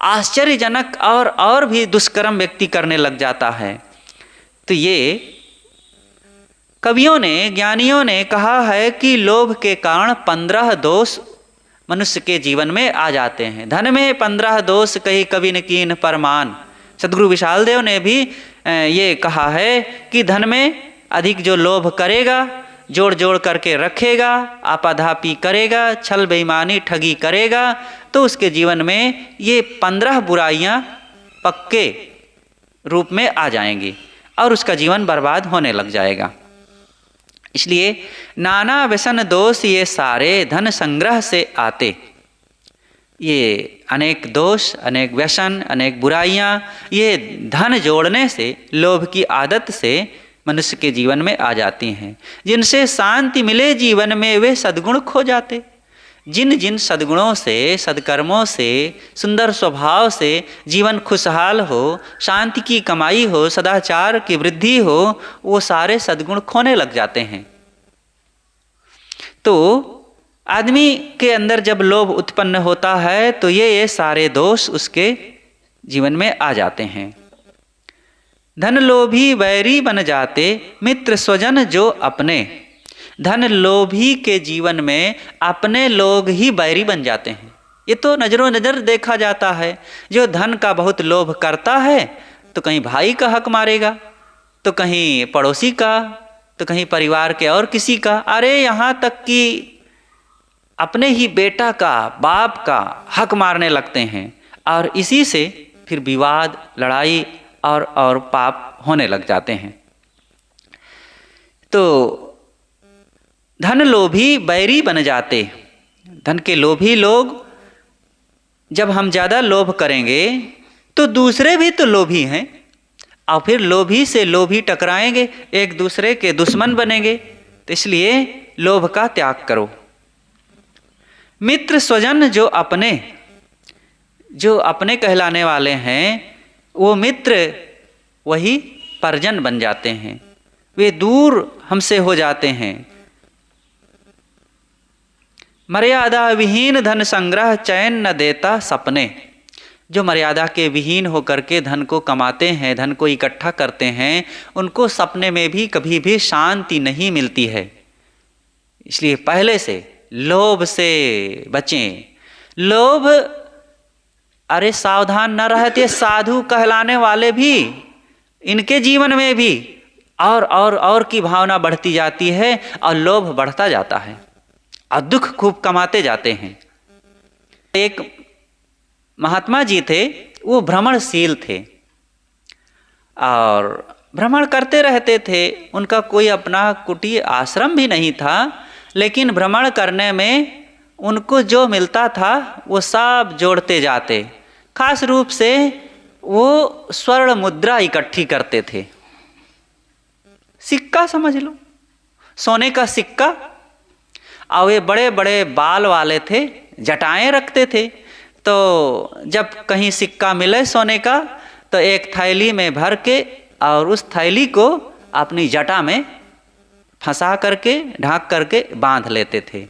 आश्चर्यजनक और भी दुष्कर्म व्यक्ति करने लग जाता है। तो ये कवियों ने, ज्ञानियों ने कहा है कि लोभ के कारण 15 दोष मनुष्य के जीवन में आ जाते हैं। धन में 15 दोष कही कवि न कीन परमान। सद्गुरु विशाल देव ने भी ये कहा है कि धन में अधिक जो लोभ करेगा, जोड़ जोड़ करके रखेगा, आपाधापी करेगा, छल बेईमानी ठगी करेगा, तो उसके जीवन में ये 15 बुराइयां पक्के रूप में आ जाएंगी और उसका जीवन बर्बाद होने लग जाएगा। इसलिए नाना व्यसन दोष ये सारे धन संग्रह से आते। ये अनेक दोष, अनेक व्यसन, अनेक बुराइयां, ये धन जोड़ने से, लोभ की आदत से मनुष्य के जीवन में आ जाती हैं। जिनसे शांति मिले जीवन में वे सद्गुण खो जाते। जिन जिन सद्गुणों से, सद्कर्मों से, सुंदर स्वभाव से जीवन खुशहाल हो, शांति की कमाई हो, सदाचार की वृद्धि हो, वो सारे सद्गुण खोने लग जाते हैं। तो आदमी के अंदर जब लोभ उत्पन्न होता है तो ये सारे दोष उसके जीवन में आ जाते हैं। धन लोभी बैरी बन जाते, मित्र स्वजन जो अपने। धन लोभी के जीवन में अपने लोग ही बैरी बन जाते हैं। ये तो नज़रों नज़र देखा जाता है। जो धन का बहुत लोभ करता है तो कहीं भाई का हक मारेगा, तो कहीं पड़ोसी का, तो कहीं परिवार के और किसी का, अरे यहाँ तक कि अपने ही बेटा का, बाप का हक मारने लगते हैं। और इसी से फिर विवाद, लड़ाई और पाप होने लग जाते हैं। तो धन लोभी बैरी बन जाते। धन के लोभी लोग, जब हम ज़्यादा लोभ करेंगे तो दूसरे भी तो लोभी हैं, और फिर लोभी से लोभी टकराएंगे, एक दूसरे के दुश्मन बनेंगे। तो इसलिए लोभ का त्याग करो। मित्र स्वजन जो अपने, जो अपने कहलाने वाले हैं वो मित्र वही परिजन बन जाते हैं, वे दूर हमसे हो जाते हैं। मर्यादा विहीन धन संग्रह चैन न देता सपने। जो मर्यादा के विहीन होकर के धन को कमाते हैं, धन को इकट्ठा करते हैं, उनको सपने में भी कभी भी शांति नहीं मिलती है। इसलिए पहले से लोभ से बचें। लोभ, अरे सावधान न रहते साधु कहलाने वाले भी, इनके जीवन में भी और की भावना बढ़ती जाती है और लोभ बढ़ता जाता है और दुख खूब कमाते जाते हैं। एक महात्मा जी थे, वो भ्रमणशील थे और भ्रमण करते रहते थे। उनका कोई अपना कुटीर आश्रम भी नहीं था, लेकिन भ्रमण करने में उनको जो मिलता था वो सब जोड़ते जाते। खास रूप से वो स्वर्ण मुद्रा इकट्ठी करते थे। सिक्का समझ लो, सोने का सिक्का। और वे बड़े बड़े बाल वाले थे, जटाएं रखते थे। तो जब कहीं सिक्का मिले सोने का तो एक थैली में भर के और उस थैली को अपनी जटा में फंसा करके ढांक करके बांध लेते थे।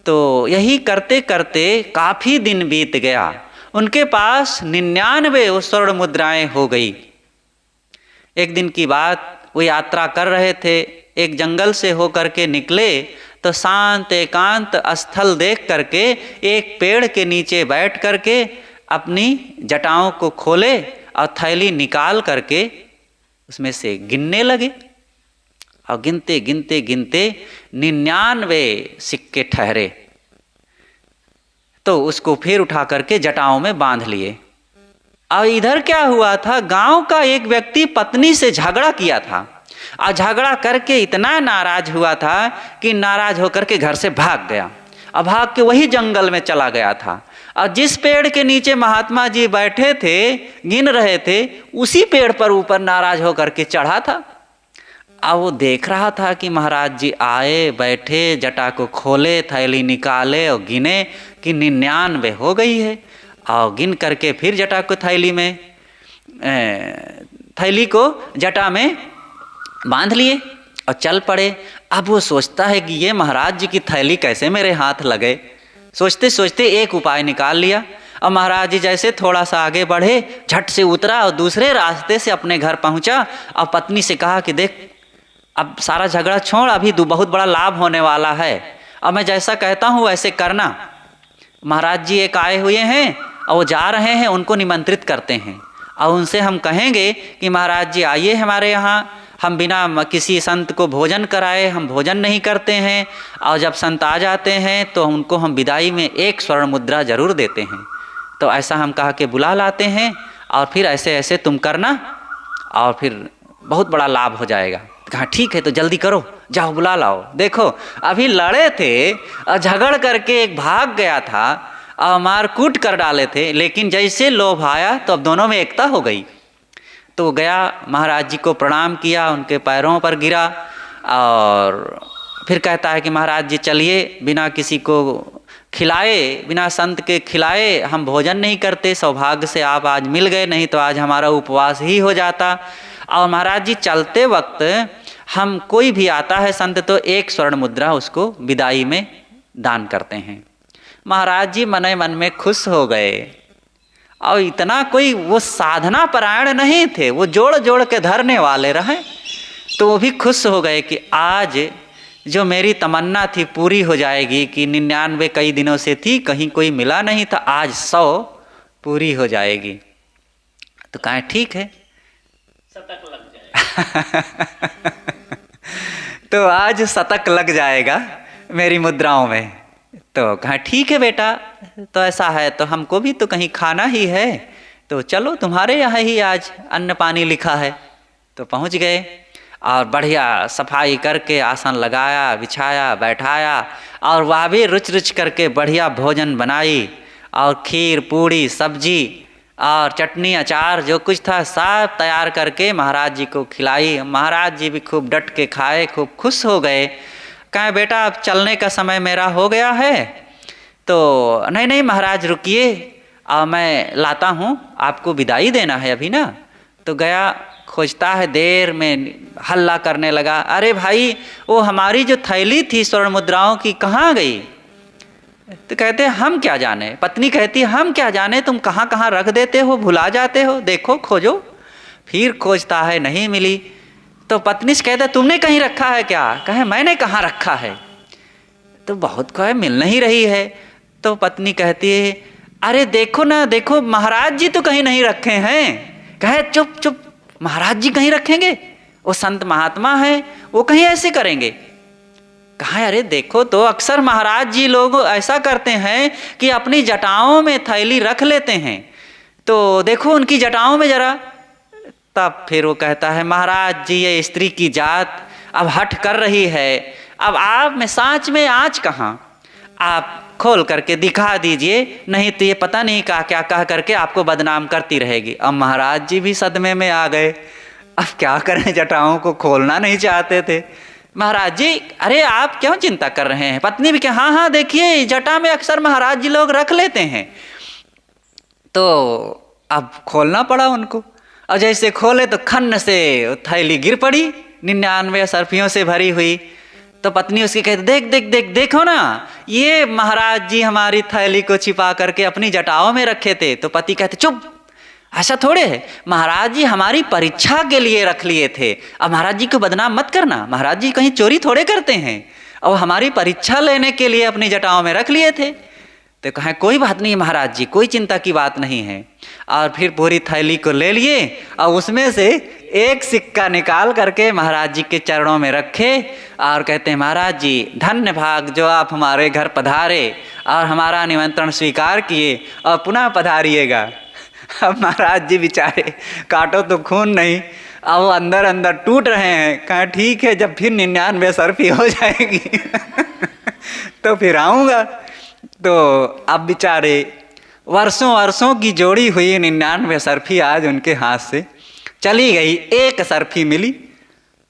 तो यही करते करते काफ़ी दिन बीत गया। उनके पास 99 वो स्वर्ण मुद्राएं हो गई। एक दिन की बात, वो यात्रा कर रहे थे, एक जंगल से होकर के निकले तो शांत एकांत स्थल देख करके एक पेड़ के नीचे बैठ करके अपनी जटाओं को खोले और थैली निकाल करके उसमें से गिनने लगे। और गिनते गिनते गिनते 99 सिक्के ठहरे। तो उसको फिर उठा करके जटाओं में बांध लिए। और इधर क्या हुआ था, गांव का एक व्यक्ति पत्नी से झगड़ा किया था और झगड़ा करके इतना नाराज हुआ था कि नाराज होकर के घर से भाग गया और भाग के वही जंगल में चला गया था। और जिस पेड़ के नीचे महात्मा जी बैठे थे, गिन रहे थे, उसी पेड़ पर ऊपर नाराज होकर के चढ़ा था। अब वो देख रहा था कि महाराज जी आए, बैठे, जटा को खोले, थैली निकाले और गिने कि 99 हो गई है। और गिन करके फिर जटा को थैली को जटा में बांध लिए और चल पड़े। अब वो सोचता है कि ये महाराज जी की थैली कैसे मेरे हाथ लगे। सोचते सोचते एक उपाय निकाल लिया और महाराज जी जैसे थोड़ा सा आगे बढ़े, झट से उतरा और दूसरे रास्ते से अपने घर पहुंचा और पत्नी से कहा कि देख, अब सारा झगड़ा छोड़, अभी बहुत बड़ा लाभ होने वाला है, अब मैं जैसा कहता हूँ वैसे करना। महाराज जी एक आए हुए हैं और वो जा रहे हैं, उनको निमंत्रित करते हैं और उनसे हम कहेंगे कि महाराज जी आइए हमारे यहाँ, हम बिना किसी संत को भोजन कराए हम भोजन नहीं करते हैं। और जब संत आ जाते हैं तो उनको हम विदाई में 1 स्वर्ण मुद्रा जरूर देते हैं। तो ऐसा हम कहा के बुला लाते हैं और फिर ऐसे ऐसे तुम करना और फिर बहुत बड़ा लाभ हो जाएगा। कहा ठीक है, तो जल्दी करो, जाओ बुला लाओ। देखो अभी लड़े थे और झगड़ करके एक भाग गया था और मार कूट कर डाले थे, लेकिन जैसे लोभ आया तो अब दोनों में एकता हो गई। तो गया, महाराज जी को प्रणाम किया, उनके पैरों पर गिरा और फिर कहता है कि महाराज जी चलिए, बिना किसी को खिलाए, बिना संत के खिलाए हम भोजन नहीं करते, सौभाग्य से आप आज मिल गए, नहीं तो आज हमारा उपवास ही हो जाता। और महाराज जी चलते वक्त हम कोई भी आता है संत तो 1 स्वर्ण मुद्रा उसको विदाई में दान करते हैं। महाराज जी मन ही मन में खुश हो गए। और इतना कोई वो साधना परायण नहीं थे, वो जोड़ जोड़ के धरने वाले रहे। तो वो भी खुश हो गए कि आज जो मेरी तमन्ना थी पूरी हो जाएगी कि 99 कई दिनों से थी, कहीं कोई मिला नहीं था, आज 100 पूरी हो जाएगी। तो कहा ठीक है, शतक लग जाएगा। तो आज शतक लग जाएगा मेरी मुद्राओं में। तो कहा ठीक है बेटा, तो ऐसा है तो हमको भी तो कहीं खाना ही है, तो चलो तुम्हारे यहाँ ही आज अन्न पानी लिखा है। तो पहुँच गए और बढ़िया सफाई करके आसन लगाया, बिछाया, बैठाया और वह भी रुच रुच करके बढ़िया भोजन बनाई और खीर पूड़ी सब्जी और चटनी अचार जो कुछ था सब तैयार करके महाराज जी को खिलाई। महाराज जी भी खूब डट के खाए, खूब खुश हो गए। कहें बेटा अब चलने का समय मेरा हो गया है। तो नहीं नहीं महाराज रुकिए, मैं लाता हूँ, आपको विदाई देना है अभी ना। तो गया, खोजता है, देर में हल्ला करने लगा, अरे भाई वो हमारी जो थैली थी स्वर्ण मुद्राओं की कहाँ गई? तो कहते हम क्या जाने, पत्नी कहती हम क्या जाने, तुम कहाँ कहाँ रख देते हो, भुला जाते हो, देखो खोजो। फिर खोजता है, नहीं मिली। तो पत्नी से कहते तुमने कहीं रखा है क्या? कहे मैंने कहाँ रखा है। तो बहुत कहे मिल नहीं रही है। तो पत्नी कहती है अरे देखो ना, देखो महाराज जी तो कहीं नहीं रखे हैं। कहे चुप चुप, महाराज जी कहीं रखेंगे? वो संत महात्मा है, वो कहीं ऐसे करेंगे? कहा अरे देखो तो अक्सर महाराज जी लोग ऐसा करते हैं कि अपनी जटाओं में थैली रख लेते हैं, तो देखो उनकी जटाओं में जरा। तब फिर वो कहता है महाराज जी ये स्त्री की जात अब हठ कर रही है, अब आप में सांच में आँच कहाँ, आप खोल करके दिखा दीजिए, नहीं तो ये पता नहीं क्या क्या कह करके आपको बदनाम करती रहेगी। अब महाराज जी भी सदमे में आ गए, अब क्या करें, जटाओं को खोलना नहीं चाहते थे। महाराज जी अरे आप क्यों चिंता कर रहे हैं? पत्नी भी क्या, हाँ हाँ देखिए जटा में अक्सर महाराज जी लोग रख लेते हैं। तो अब खोलना पड़ा उनको, और जैसे खोले तो खन्न से थैली गिर पड़ी 99 सर्फियों से भरी हुई। तो पत्नी उसकी कहती देख देख देख देखो ना, ये महाराज जी हमारी थैली को छिपा करके अपनी जटाओं में रखे थे। तो पति कहते चुप, ऐसा थोड़े है, महाराज जी हमारी परीक्षा के लिए रख लिए थे, अब महाराज जी को बदनाम मत करना, महाराज जी कहीं चोरी थोड़े करते हैं, और हमारी परीक्षा लेने के लिए अपनी जटाओं में रख लिए थे। तो कहें कोई बात नहीं महाराज जी, कोई चिंता की बात नहीं है। और फिर पूरी थैली को ले लिए और उसमें से एक सिक्का निकाल करके महाराज जी के चरणों में रखे और कहते हैं महाराज जी धन्य भाग जो आप हमारे घर पधारे और हमारा निमंत्रण स्वीकार किए और पुनः पधारिएगा। अब महाराज जी बेचारे काटो तो खून नहीं, अब वो अंदर अंदर टूट रहे हैं। कहा ठीक है, जब फिर 99 सर्फी हो जाएगी तो फिर आऊँगा। तो अब बेचारे वर्षों वर्षों की जोड़ी हुई 99 सर्फी आज उनके हाथ से चली गई, एक सर्फी मिली।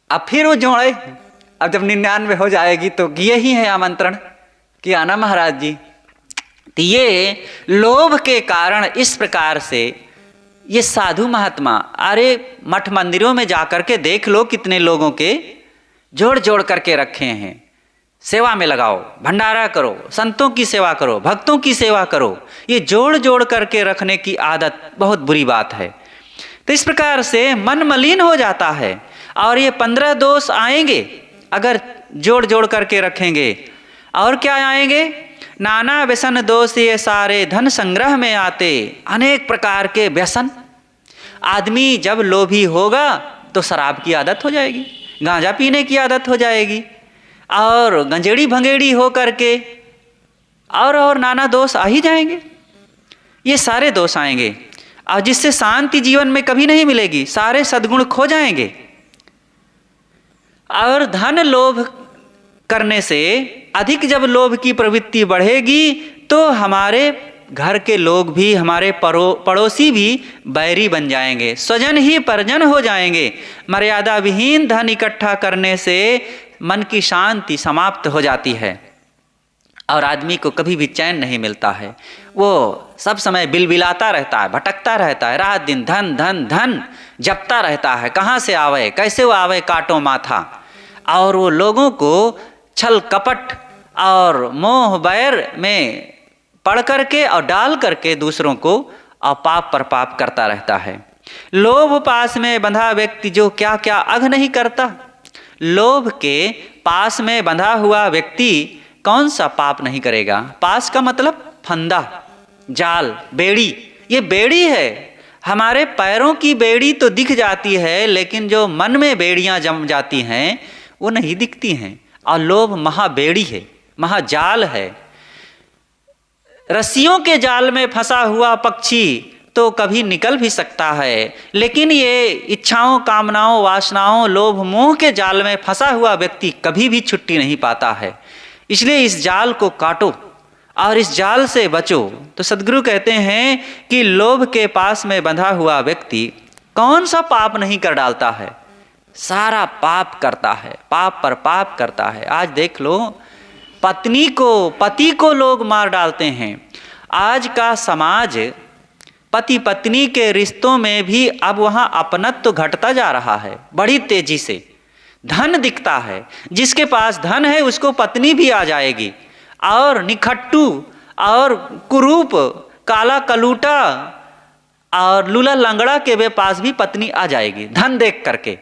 अब फिर वो जोड़े, अब जब 99 हो जाएगी तो किए ही है आमंत्रण कि आना महाराज जी। तो ये लोभ के कारण इस प्रकार से ये साधु महात्मा, अरे मठ मंदिरों में जाकर के देख लो कितने लोगों के जोड़ जोड़ करके रखे हैं। सेवा में लगाओ, भंडारा करो, संतों की सेवा करो, भक्तों की सेवा करो, ये जोड़ जोड़ करके रखने की आदत बहुत बुरी बात है। तो इस प्रकार से मन मलिन हो जाता है और ये 15 दोष आएंगे अगर जोड़ जोड़ करके रखेंगे। और क्या आएंगे? नाना व्यसन दोष ये सारे धन संग्रह में आते, अनेक प्रकार के व्यसन। आदमी जब लोभी होगा तो शराब की आदत हो जाएगी, गांजा पीने की आदत हो जाएगी और गंजेड़ी भंगेड़ी हो करके और नाना दोष आ ही जाएंगे। ये सारे दोष आएंगे और जिससे शांति जीवन में कभी नहीं मिलेगी, सारे सद्गुण खो जाएंगे। और धन लोभ करने से अधिक जब लोभ की प्रवृत्ति बढ़ेगी तो हमारे घर के लोग भी, हमारे पड़ोसी भी बैरी बन जाएंगे, स्वजन ही परजन हो जाएंगे। मर्यादा विहीन धन इकट्ठा करने से मन की शांति समाप्त हो जाती है और आदमी को कभी भी चैन नहीं मिलता है। वो सब समय बिलबिलाता रहता है, भटकता रहता है, रात दिन धन धन धन जपता रहता है, कहाँ से आवे, कैसे वो आवे, काटो माथा। और वो लोगों को छल कपट और मोह बैर में पढ़ करके और डाल करके दूसरों को और पाप पर पाप करता रहता है। लोभ पास में बंधा व्यक्ति जो क्या क्या अघ नहीं करता। लोभ के पास में बंधा हुआ व्यक्ति कौन सा पाप नहीं करेगा। पास का मतलब फंदा, जाल, बेड़ी। ये बेड़ी है, हमारे पैरों की बेड़ी तो दिख जाती है लेकिन जो मन में बेड़ियां जम जाती हैं वो नहीं दिखती हैं। और लोभ महाबेड़ी है, महाजाल है। रस्सियों के जाल में फंसा हुआ पक्षी तो कभी निकल भी सकता है, लेकिन ये इच्छाओं, कामनाओं, वासनाओं, लोभ मोह के जाल में फंसा हुआ व्यक्ति कभी भी छुट्टी नहीं पाता है। इसलिए इस जाल को काटो और इस जाल से बचो। तो सद्गुरु कहते हैं कि लोभ के पास में बंधा हुआ व्यक्ति कौन सा पाप नहीं कर डालता है, सारा पाप करता है, पाप पर पाप करता है। आज देख लो, पत्नी को, पति को लोग मार डालते हैं। आज का समाज पति पत्नी के रिश्तों में भी अब वहाँ अपनत्व तो घटता जा रहा है बड़ी तेजी से। धन दिखता है, जिसके पास धन है उसको पत्नी भी आ जाएगी, और निखट्टू और कुरूप काला कलूटा और लूला लंगड़ा के पास भी पत्नी आ जाएगी धन देख करके।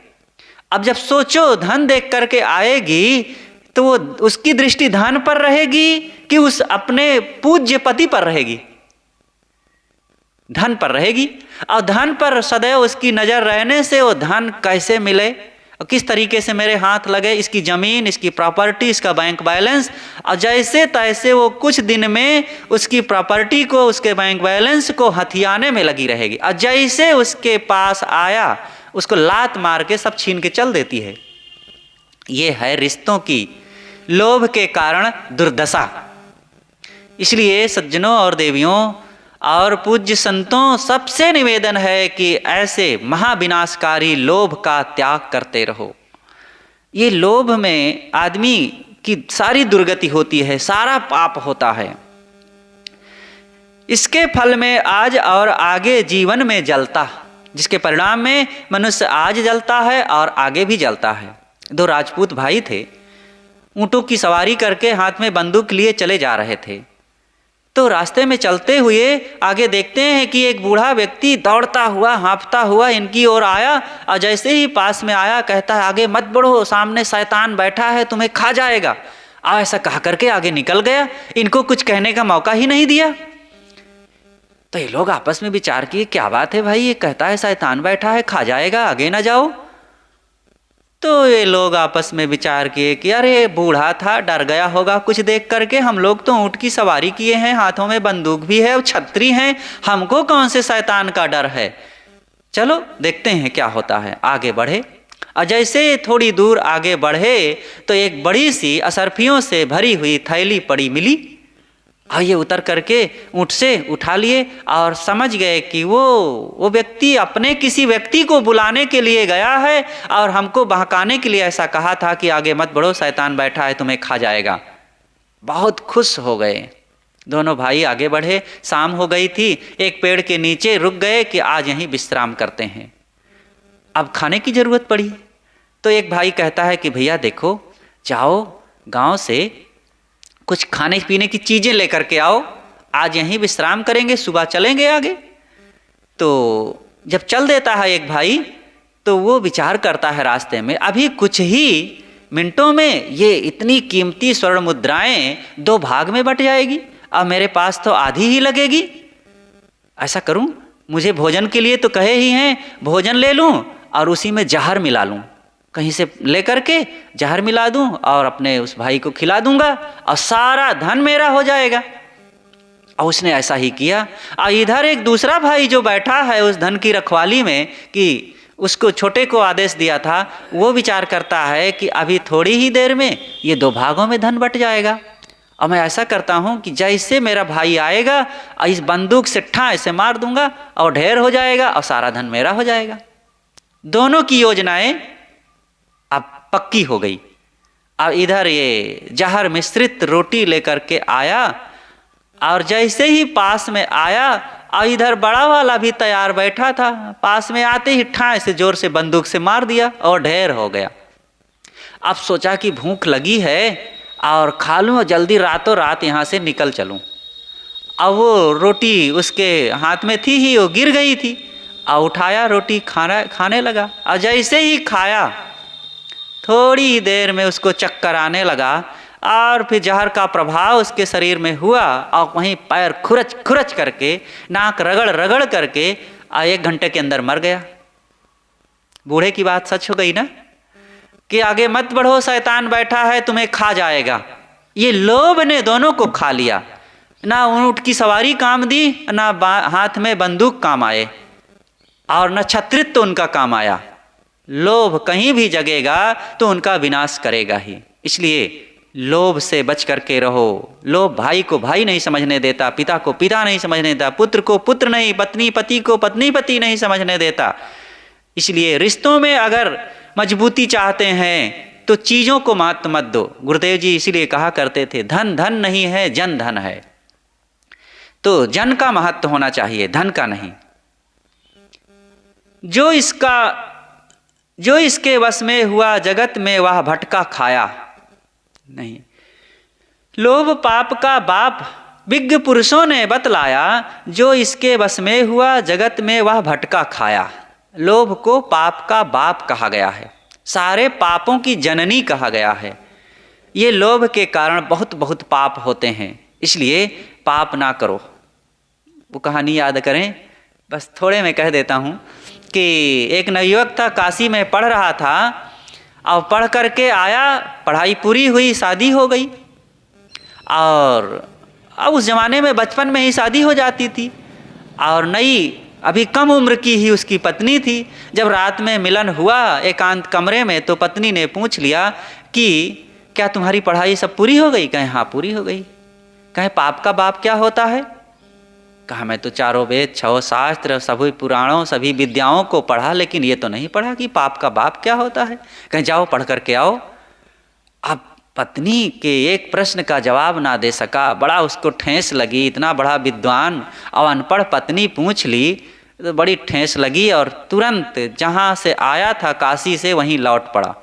अब जब सोचो धन देख करके आएगी तो वो उसकी दृष्टि धन पर रहेगी कि उस अपने पूज्य पति पर रहेगी? धन पर रहेगी। और धन पर सदैव उसकी नजर रहने से वो धन कैसे मिले और किस तरीके से मेरे हाथ लगे, इसकी जमीन, इसकी प्रॉपर्टी, इसका बैंक बैलेंस, और जैसे तैसे वो कुछ दिन में उसकी प्रॉपर्टी को, उसके बैंक बैलेंस को हथियाने में लगी रहेगी। और जैसे उसके पास आया उसको लात मार के सब छीन के चल देती है। ये है रिश्तों की लोभ के कारण दुर्दशा। इसलिए सज्जनों और देवियों और पूज्य संतों, सबसे निवेदन है कि ऐसे महाविनाशकारी लोभ का त्याग करते रहो। ये लोभ में आदमी की सारी दुर्गति होती है, सारा पाप होता है। इसके फल में आज और आगे जीवन में जलता, जिसके परिणाम में मनुष्य आज जलता है और आगे भी जलता है। दो राजपूत भाई थे, ऊँटों की सवारी करके हाथ में बंदूक लिए चले जा रहे थे। तो रास्ते में चलते हुए आगे देखते हैं कि एक बूढ़ा व्यक्ति दौड़ता हुआ, हाँफता हुआ इनकी ओर आया, और जैसे ही पास में आया कहता है आगे मत बढ़ो, सामने शैतान बैठा है, तुम्हें खा जाएगा। ऐसा कहा करके आगे निकल गया, इनको कुछ कहने का मौका ही नहीं दिया। तो ये लोग आपस में विचार किए क्या बात है भाई, ये कहता है शैतान बैठा है, खा जाएगा, आगे ना जाओ। तो ये लोग आपस में विचार किए कि अरे बूढ़ा था, डर गया होगा कुछ देख करके, हम लोग तो ऊँट की सवारी किए हैं, हाथों में बंदूक भी है और छतरी है, हमको कौन से शैतान का डर है, चलो देखते हैं क्या होता है। आगे बढ़े, और जैसे थोड़ी दूर आगे बढ़े तो एक बड़ी सी असरफियों से भरी हुई थैली पड़ी मिली। आइए उतर करके ऊँट से उठा लिए और समझ गए कि वो व्यक्ति अपने किसी व्यक्ति को बुलाने के लिए गया है और हमको बहकाने के लिए ऐसा कहा था कि आगे मत बढ़ो, शैतान बैठा है, तुम्हें खा जाएगा। बहुत खुश हो गए दोनों भाई, आगे बढ़े। शाम हो गई थी, एक पेड़ के नीचे रुक गए कि आज यहीं विश्राम करते हैं। अब खाने की ज़रूरत पड़ी तो एक भाई कहता है कि भैया देखो, जाओ गांव से कुछ खाने पीने की चीज़ें लेकर के आओ, आज यहीं विश्राम करेंगे, सुबह चलेंगे आगे। तो जब चल देता है एक भाई तो वो विचार करता है रास्ते में, अभी कुछ ही मिनटों में ये इतनी कीमती स्वर्ण मुद्राएं 2 भाग में बट जाएगी, अब मेरे पास तो आधी ही लगेगी। ऐसा करूं, मुझे भोजन के लिए तो कहे ही हैं, भोजन ले लूं और उसी में जहर मिला लूं, कहीं से लेकर के जहर मिला दूं और अपने उस भाई को खिला दूंगा और सारा धन मेरा हो जाएगा। और उसने ऐसा ही किया। और इधर एक दूसरा भाई जो बैठा है उस धन की रखवाली में, कि उसको छोटे को आदेश दिया था, वो विचार करता है कि अभी थोड़ी ही देर में ये 2 भागों में धन बट जाएगा। और मैं ऐसा करता हूँ कि जैसे मेरा भाई आएगा और इस बंदूक से ठा ऐसे मार दूंगा और ढेर हो जाएगा और सारा धन मेरा हो जाएगा। दोनों की योजनाएं अब पक्की हो गई। अब इधर ये जहर मिश्रित रोटी लेकर के आया और जैसे ही पास में आया और इधर बड़ा वाला भी तैयार बैठा था, पास में आते ही ठाए से जोर से बंदूक से मार दिया और ढेर हो गया। अब सोचा कि भूख लगी है और खा लूँ और जल्दी रातों रात यहाँ से निकल चलूँ। अब वो रोटी उसके हाथ में थी ही, वो गिर गई थी, और उठाया रोटी खाने लगा। और जैसे ही खाया थोड़ी देर में उसको चक्कर आने लगा और फिर जहर का प्रभाव उसके शरीर में हुआ और वहीं पैर खुरच खुरच करके, नाक रगड़ रगड़ करके 1 घंटे के अंदर मर गया। बूढ़े की बात सच हो गई ना, कि आगे मत बढ़ो, शैतान बैठा है, तुम्हें खा जाएगा। ये लोभ ने दोनों को खा लिया। ना ऊँट की सवारी काम दी, ना हाथ में बंदूक काम आए, और न छत्रित्व उनका काम आया। लोभ कहीं भी जगेगा तो उनका विनाश करेगा ही। इसलिए लोभ से बच करके रहो। लोभ भाई को भाई नहीं समझने देता, पिता को पिता नहीं समझने देता, पुत्र को पुत्र नहीं, पत्नी पति को पत्नी पति नहीं समझने देता। इसलिए रिश्तों में अगर मजबूती चाहते हैं तो चीज़ों को महत्व मत दो। गुरुदेव जी इसीलिए कहा करते थे, धन धन नहीं है, जन धन है। तो जन का महत्व होना चाहिए, धन का नहीं। जो इसके वश में हुआ जगत में वह भटका खाया। नहीं, लोभ पाप का बाप विज्ञ पुरुषों ने बतलाया, जो इसके वश में हुआ जगत में वह भटका खाया। लोभ को पाप का बाप कहा गया है, सारे पापों की जननी कहा गया है। ये लोभ के कारण बहुत बहुत पाप होते हैं, इसलिए पाप ना करो। वो कहानी याद करें, बस थोड़े में कह देता हूँ कि एक नवयुवक था, काशी में पढ़ रहा था, और पढ़ करके आया, पढ़ाई पूरी हुई, शादी हो गई। और अब उस ज़माने में बचपन में ही शादी हो जाती थी, और नई अभी कम उम्र की ही उसकी पत्नी थी। जब रात में मिलन हुआ एकांत कमरे में, तो पत्नी ने पूछ लिया कि क्या तुम्हारी पढ़ाई सब पूरी हो गई? कहे हाँ पूरी हो गई। कहे पाप का बाप क्या होता है? कहा मैं तो चारों वेद, 6 शास्त्र, सभी पुराणों, सभी विद्याओं को पढ़ा, लेकिन ये तो नहीं पढ़ा कि पाप का बाप क्या होता है। कहीं जाओ पढ़ करके आओ। अब पत्नी के एक प्रश्न का जवाब ना दे सका, बड़ा उसको ठेस लगी। इतना बड़ा विद्वान और अनपढ़ पत्नी पूछ ली तो बड़ी ठेस लगी, और तुरंत जहाँ से आया था काशी से वहीं लौट पड़ा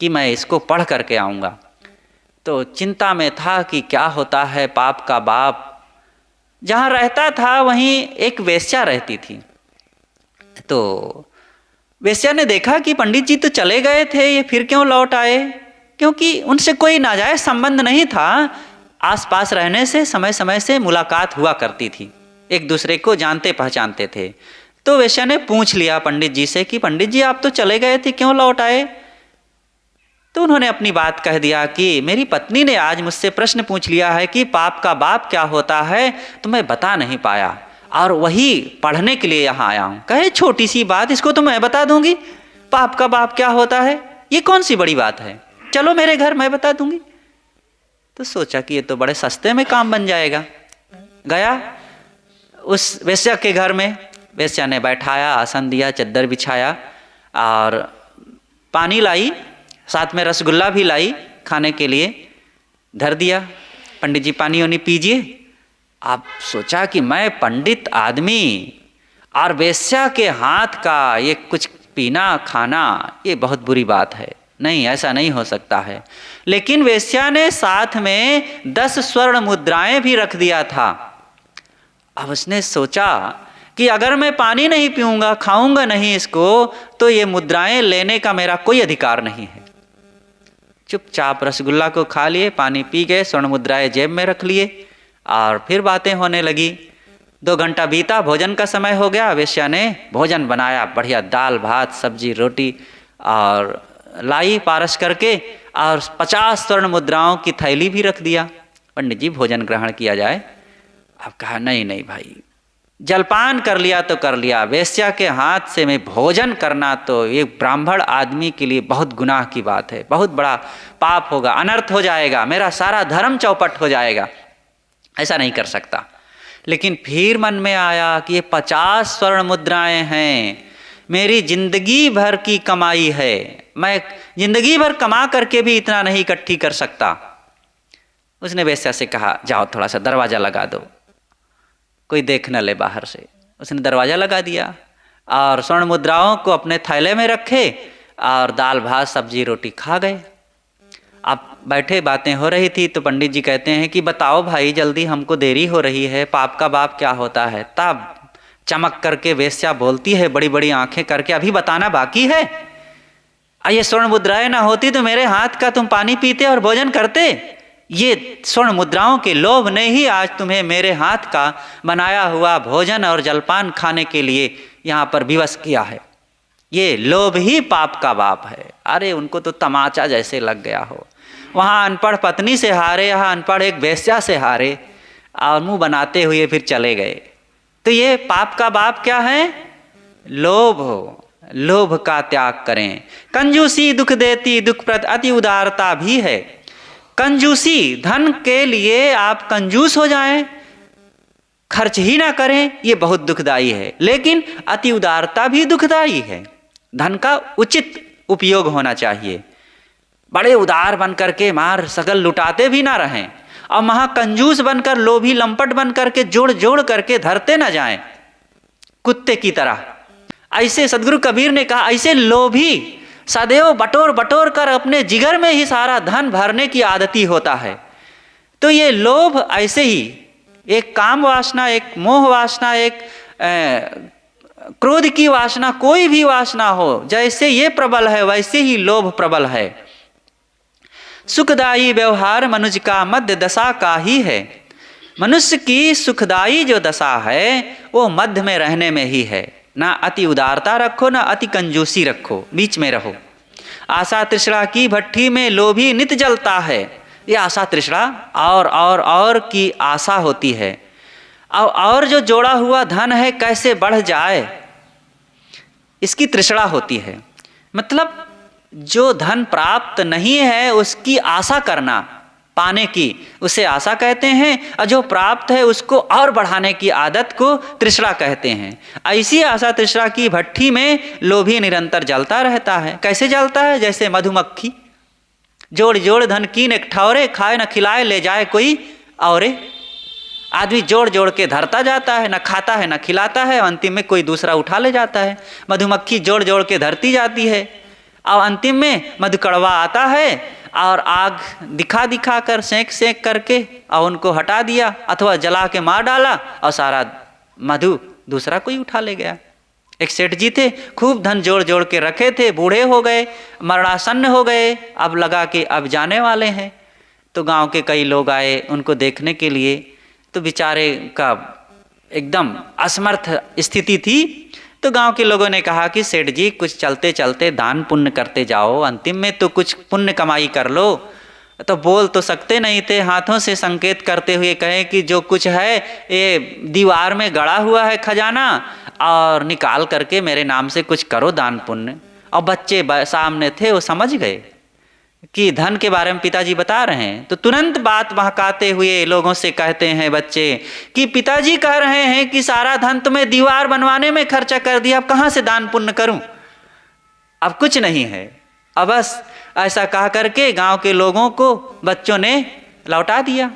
कि मैं इसको पढ़ करके आऊँगा। तो चिंता में था कि क्या होता है पाप का बाप। जहाँ रहता था वहीं एक वेश्या रहती थी। तो वेश्या ने देखा कि पंडित जी तो चले गए थे, ये फिर क्यों लौट आए? क्योंकि उनसे कोई नाजायज संबंध नहीं था, आसपास रहने से समय समय से मुलाकात हुआ करती थी, एक दूसरे को जानते पहचानते थे। तो वेश्या ने पूछ लिया पंडित जी से कि पंडित जी आप तो चले गए थे, क्यों लौट आए? तो उन्होंने अपनी बात कह दिया कि मेरी पत्नी ने आज मुझसे प्रश्न पूछ लिया है कि पाप का बाप क्या होता है, तो मैं बता नहीं पाया, और वही पढ़ने के लिए यहाँ आया हूँ। कहे छोटी सी बात, इसको तो मैं बता दूंगी, पाप का बाप क्या होता है, ये कौन सी बड़ी बात है, चलो मेरे घर मैं बता दूंगी। तो सोचा कि ये तो बड़े सस्ते में काम बन जाएगा। गया उस वेश्या के घर में, वेश्या ने बैठाया, आसन दिया, चद्दर बिछाया, और पानी लाई, साथ में रसगुल्ला भी लाई खाने के लिए, धर दिया। पंडित जी पानी वानी पीजिए। आप सोचा कि मैं पंडित आदमी और वेश्या के हाथ का ये कुछ पीना खाना, ये बहुत बुरी बात है, नहीं ऐसा नहीं हो सकता है। लेकिन वेश्या ने साथ में 10 स्वर्ण मुद्राएं भी रख दिया था। अब उसने सोचा कि अगर मैं पानी नहीं पीऊँगा, खाऊँगा नहीं इसको, तो ये मुद्राएं लेने का मेरा कोई अधिकार नहीं है। चुपचाप रसगुल्ला को खा लिए, पानी पी गए, स्वर्ण मुद्राएं जेब में रख लिए, और फिर बातें होने लगी। 2 घंटा बीता, भोजन का समय हो गया। वेश्या ने भोजन बनाया, बढ़िया दाल भात सब्जी रोटी और लाई पारस करके, और 50 स्वर्ण मुद्राओं की थैली भी रख दिया। पंडित जी भोजन ग्रहण किया जाए। अब कहा नहीं नहीं भाई, जलपान कर लिया तो कर लिया, वेश्या के हाथ से मैं भोजन करना तो ये ब्राह्मण आदमी के लिए बहुत गुनाह की बात है, बहुत बड़ा पाप होगा, अनर्थ हो जाएगा, मेरा सारा धर्म चौपट हो जाएगा, ऐसा नहीं कर सकता। लेकिन फिर मन में आया कि ये 50 स्वर्ण मुद्राएं हैं, मेरी जिंदगी भर की कमाई है, मैं जिंदगी भर कमा करके भी इतना नहीं इकट्ठी कर सकता। उसने वेश्या से कहा जाओ थोड़ा सा दरवाज़ा लगा दो, कोई देख न ले बाहर से। उसने दरवाज़ा लगा दिया और स्वर्ण मुद्राओं को अपने थैले में रखे, और दाल भात सब्जी रोटी खा गए। अब बैठे बातें हो रही थी, तो पंडित जी कहते हैं कि बताओ भाई जल्दी, हमको देरी हो रही है, पाप का बाप क्या होता है? तब चमक करके वेश्या बोलती है, बड़ी बड़ी आंखें करके, अभी बताना बाकी है। ये स्वर्ण मुद्राएं ना होती तो मेरे हाथ का तुम पानी पीते और भोजन करते। ये स्वर्ण मुद्राओं के लोभ ने ही आज तुम्हें मेरे हाथ का बनाया हुआ भोजन और जलपान खाने के लिए यहाँ पर विवश किया है। ये लोभ ही पाप का बाप है। अरे उनको तो तमाचा जैसे लग गया हो। वहाँ अनपढ़ पत्नी से हारे, यहाँ अनपढ़ एक वेश्या से हारे, और मुंह बनाते हुए फिर चले गए। तो ये पाप का बाप क्या है? लोभ। लोभ का त्याग करें। कंजूसी दुख देती, दुख प्रद अति उदारता भी है। कंजूसी, धन के लिए आप कंजूस हो जाएं, खर्च ही ना करें, ये बहुत दुखदाई है। लेकिन अति उदारता भी दुखदाई है। धन का उचित उपयोग होना चाहिए। बड़े उदार बनकर के मार सकल लुटाते भी ना रहें, और महाकंजूस बनकर, लोभी लंपट बनकर के जोड़ जोड़ करके धरते ना जाएं कुत्ते की तरह। ऐसे सदगुरु कबीर ने कहा, ऐसे लोभी सदैव बटोर बटोर कर अपने जिगर में ही सारा धन भरने की आदती होता है। तो ये लोभ ऐसे ही एक काम वासना, एक मोह वासना, एक क्रोध की वासना, कोई भी वासना हो, जैसे ये प्रबल है वैसे ही लोभ प्रबल है। सुखदायी व्यवहार मनुष्य का मध्य दशा का ही है। मनुष्य की सुखदायी जो दशा है वो मध्य में रहने में ही है। ना अति उदारता रखो, ना अति कंजूसी रखो, बीच में रहो। आशा तृष्णा की भट्ठी में लोभी नित जलता है। ये आशा तृष्णा और की आशा होती है। और जो जोड़ा हुआ धन है कैसे बढ़ जाए, इसकी तृष्णा होती है। मतलब जो धन प्राप्त नहीं है उसकी आशा करना, पाने की, उसे आशा कहते हैं। और जो प्राप्त है उसको और बढ़ाने की आदत को तृष्णा कहते हैं। ऐसी आशा तृष्णा की भट्ठी में लोभी निरंतर जलता रहता है। कैसे जलता है? जैसे मधुमक्खी जोड़ जोड़ धन कीन एक ठौरे, खाए न खिलाए ले जाए कोई औरे। आदमी जोड़ जोड़ के धरता जाता है, न खाता है न खिलाता है, अंतिम में कोई दूसरा उठा ले जाता है। मधुमक्खी जोड़ जोड़ के धरती जाती है और अंतिम में मधु कड़वा आता है और आग दिखा दिखा कर सेंक सेंक करके और उनको हटा दिया अथवा जला के मार डाला और सारा मधु दूसरा कोई उठा ले गया। एक सेठ जी थे, खूब धन जोड़ जोड़ के रखे थे, बूढ़े हो गए, मरणासन्न हो गए, अब लगा कि अब जाने वाले हैं। तो गांव के कई लोग आए उनको देखने के लिए। तो बेचारे का एकदम असमर्थ स्थिति थी। तो गांव के लोगों ने कहा कि सेठ जी कुछ चलते चलते दान पुण्य करते जाओ, अंतिम में तो कुछ पुण्य कमाई कर लो। तो बोल तो सकते नहीं थे, हाथों से संकेत करते हुए कहे कि जो कुछ है ये दीवार में गड़ा हुआ है खजाना, और निकाल करके मेरे नाम से कुछ करो दान पुण्य। और बच्चे सामने थे, वो समझ गए कि धन के बारे में पिताजी बता रहे हैं। तो तुरंत बात बहकाते हुए लोगों से कहते हैं बच्चे कि पिताजी कह रहे हैं कि सारा धन तुम्हें दीवार बनवाने में खर्चा कर दिया, अब कहाँ से दान पुण्य करूं, अब कुछ नहीं है। अब बस ऐसा कह करके गांव के लोगों को बच्चों ने लौटा दिया।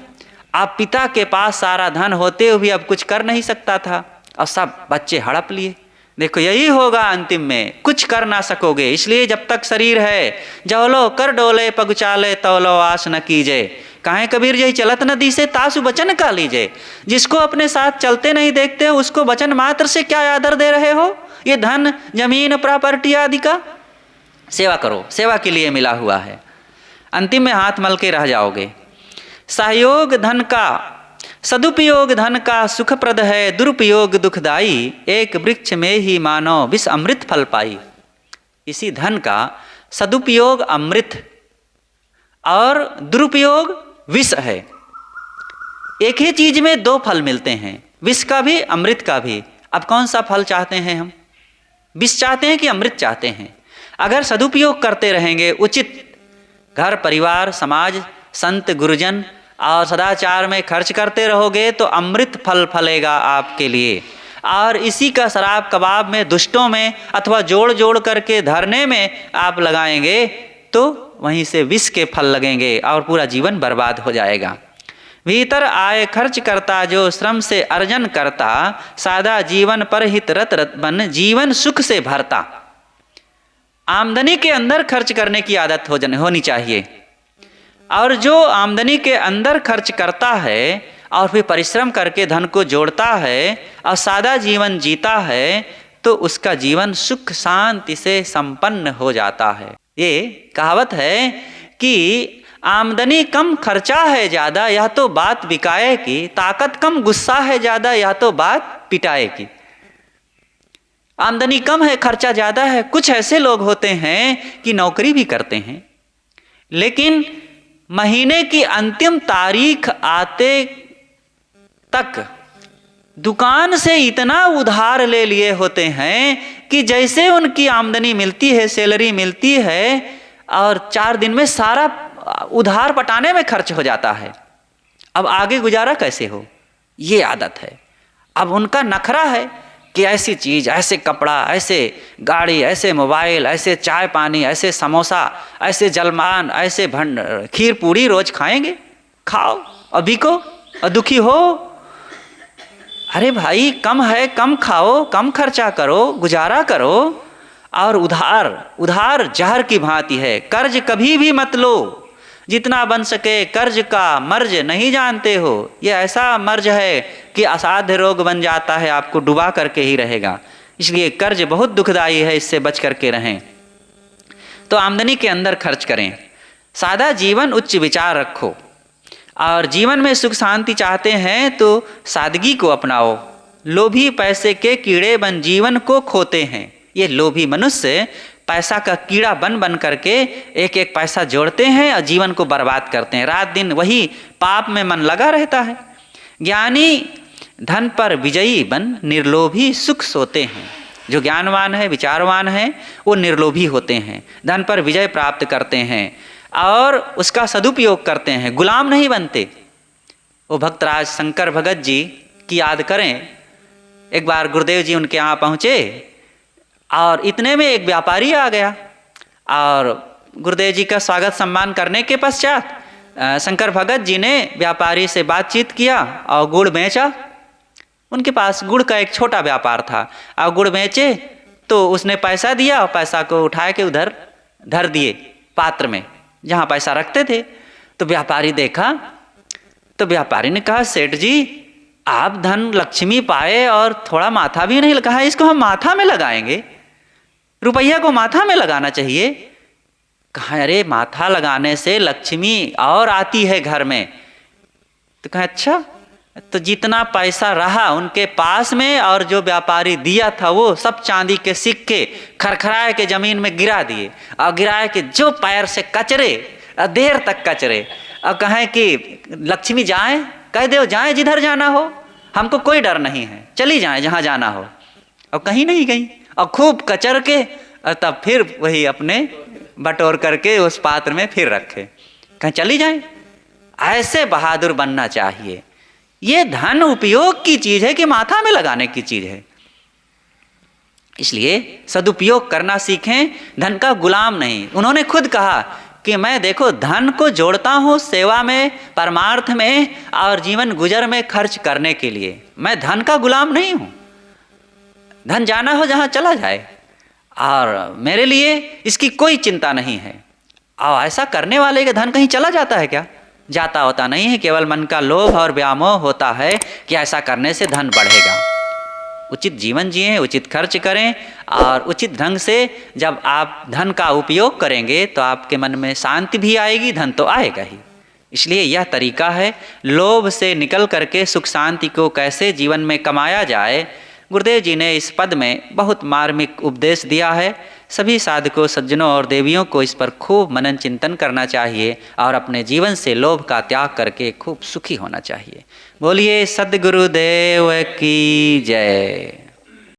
अब पिता के पास सारा धन होते हुए अब कुछ कर नहीं सकता था और सब बच्चे हड़प लिए। देखो यही होगा अंतिम में, कुछ कर ना सकोगे। इसलिए जब तक शरीर है जौलो कर डोले पगुचाले तौलो आस न कीजे। काहे कबीर यही चलत नदी से तासु बचन का लीजिए। जिसको अपने साथ चलते नहीं देखते हो उसको वचन मात्र से क्या आदर दे रहे हो। ये धन जमीन प्रॉपर्टी आदि का सेवा करो, सेवा के लिए मिला हुआ है। अंतिम में हाथ मल के रह जाओगे। सहयोग धन का, सदुपयोग धन का सुखप्रद है, दुरुपयोग दुखदाई। एक वृक्ष में ही मानो विष अमृत फल पाई। इसी धन का सदुपयोग अमृत और दुरुपयोग विष है। एक ही चीज में दो फल मिलते हैं, विष का भी अमृत का भी। अब कौन सा फल चाहते हैं हम? विष चाहते हैं कि अमृत चाहते हैं? अगर सदुपयोग करते रहेंगे, उचित घर परिवार समाज संत गुरुजन और सदाचार में खर्च करते रहोगे तो अमृत फल फलेगा आपके लिए। और इसी का शराब कबाब में, दुष्टों में अथवा जोड़ जोड़ करके धरने में आप लगाएंगे तो वहीं से विष के फल लगेंगे और पूरा जीवन बर्बाद हो जाएगा। भीतर आय खर्च करता जो श्रम से अर्जन करता, सादा जीवन पर हित रत रत बन जीवन सुख से भरता। आमदनी के अंदर खर्च करने की आदत होनी चाहिए। और जो आमदनी के अंदर खर्च करता है और फिर परिश्रम करके धन को जोड़ता है और सादा जीवन जीता है तो उसका जीवन सुख शांति से संपन्न हो जाता है। ये कहावत है कि आमदनी कम खर्चा है ज़्यादा, यह तो बात बिकाए की। ताकत कम गुस्सा है ज़्यादा, यह तो बात पिटाए की। आमदनी कम है खर्चा ज़्यादा है। कुछ ऐसे लोग होते हैं कि नौकरी भी करते हैं लेकिन महीने की अंतिम तारीख आते तक दुकान से इतना उधार ले लिए होते हैं कि जैसे उनकी आमदनी मिलती है, सैलरी मिलती है और 4 दिन में सारा उधार पटाने में खर्च हो जाता है। अब आगे गुजारा कैसे हो? ये आदत है। अब उनका नखरा है कि ऐसी चीज़, ऐसे कपड़ा, ऐसे गाड़ी, ऐसे मोबाइल, ऐसे चाय पानी, ऐसे समोसा, ऐसे जलमान, ऐसे खीर पूड़ी रोज खाएंगे। खाओ और बिको और दुखी हो। अरे भाई कम है, कम खाओ, कम खर्चा करो, गुजारा करो। और उधार, उधार जहर की भांति है। कर्ज कभी भी मत लो, जितना बन सके कर्ज का मर्ज नहीं जानते हो। ये ऐसा मर्ज है कि असाध्य रोग बन जाता है, आपको डुबा करके ही रहेगा। इसलिए कर्ज बहुत दुखदाई है, इससे बच करके रहें। तो आमदनी के अंदर खर्च करें, सादा जीवन, उच्च विचार रखो। और जीवन में सुख शांति चाहते हैं तो सादगी को अपनाओ। लोभी पैसे के कीड़े बन जीवन को खोते हैं। ये लोभी मनुष्य पैसा का कीड़ा बन बन करके एक एक पैसा जोड़ते हैं और जीवन को बर्बाद करते हैं। रात दिन वही पाप में मन लगा रहता है। ज्ञानी धन पर विजयी बन निर्लोभी सुख सोते हैं। जो ज्ञानवान है, विचारवान है, वो निर्लोभी होते हैं, धन पर विजय प्राप्त करते हैं और उसका सदुपयोग करते हैं, गुलाम नहीं बनते। वो भक्तराज शंकर भगत जी की याद करें। एक बार गुरुदेव जी उनके यहाँ पहुँचे और इतने में एक व्यापारी आ गया और गुरुदेव जी का स्वागत सम्मान करने के पश्चात शंकर भगत जी ने व्यापारी से बातचीत किया और गुड़ बेचा। उनके पास गुड़ का एक छोटा व्यापार था और गुड़ बेचे तो उसने पैसा दिया और पैसा को उठा के उधर धर दिए पात्र में जहाँ पैसा रखते थे। तो व्यापारी देखा तो व्यापारी ने कहा, सेठ जी आप धन लक्ष्मी पाए और थोड़ा माथा भी नहीं लगा, इसको हम माथा में लगाएंगे, रुपया को माथा में लगाना चाहिए। कहा अरे माथा लगाने से लक्ष्मी और आती है घर में। तो कहा अच्छा, तो जितना पैसा रहा उनके पास में और जो व्यापारी दिया था वो सब चांदी के सिक्के खरखराए के जमीन में गिरा दिए और गिराए के जो पैर से कचरे देर तक कचरे और कहें कि लक्ष्मी जाए, कह दो जाए जिधर जाना हो, हमको कोई डर नहीं है, चली जाए जहाँ जाना हो। और कहीं नहीं गई और खूब कचर के और तब फिर वही अपने बटोर करके उस पात्र में फिर रखे, कहीं चली जाए। ऐसे बहादुर बनना चाहिए। ये धन उपयोग की चीज है कि माथा में लगाने की चीज है। इसलिए सदुपयोग करना सीखें, धन का गुलाम नहीं। उन्होंने खुद कहा कि मैं देखो धन को जोड़ता हूँ सेवा में, परमार्थ में और जीवन गुजर में खर्च करने के लिए। मैं धन का गुलाम नहीं हूँ। धन जाना हो जहाँ चला जाए और मेरे लिए इसकी कोई चिंता नहीं है। और ऐसा करने वाले का धन कहीं चला जाता है क्या? जाता होता नहीं है, केवल मन का लोभ और व्यामोह होता है कि ऐसा करने से धन बढ़ेगा। उचित जीवन जिएं, उचित खर्च करें और उचित ढंग से जब आप धन का उपयोग करेंगे तो आपके मन में शांति भी आएगी, धन तो आएगा ही। इसलिए यह तरीका है लोभ से निकल करके सुख शांति को कैसे जीवन में कमाया जाए। गुरुदेव जी ने इस पद में बहुत मार्मिक उपदेश दिया है। सभी साधकों, सज्जनों और देवियों को इस पर खूब मनन चिंतन करना चाहिए और अपने जीवन से लोभ का त्याग करके खूब सुखी होना चाहिए। बोलिए सद्गुरुदेव की जय।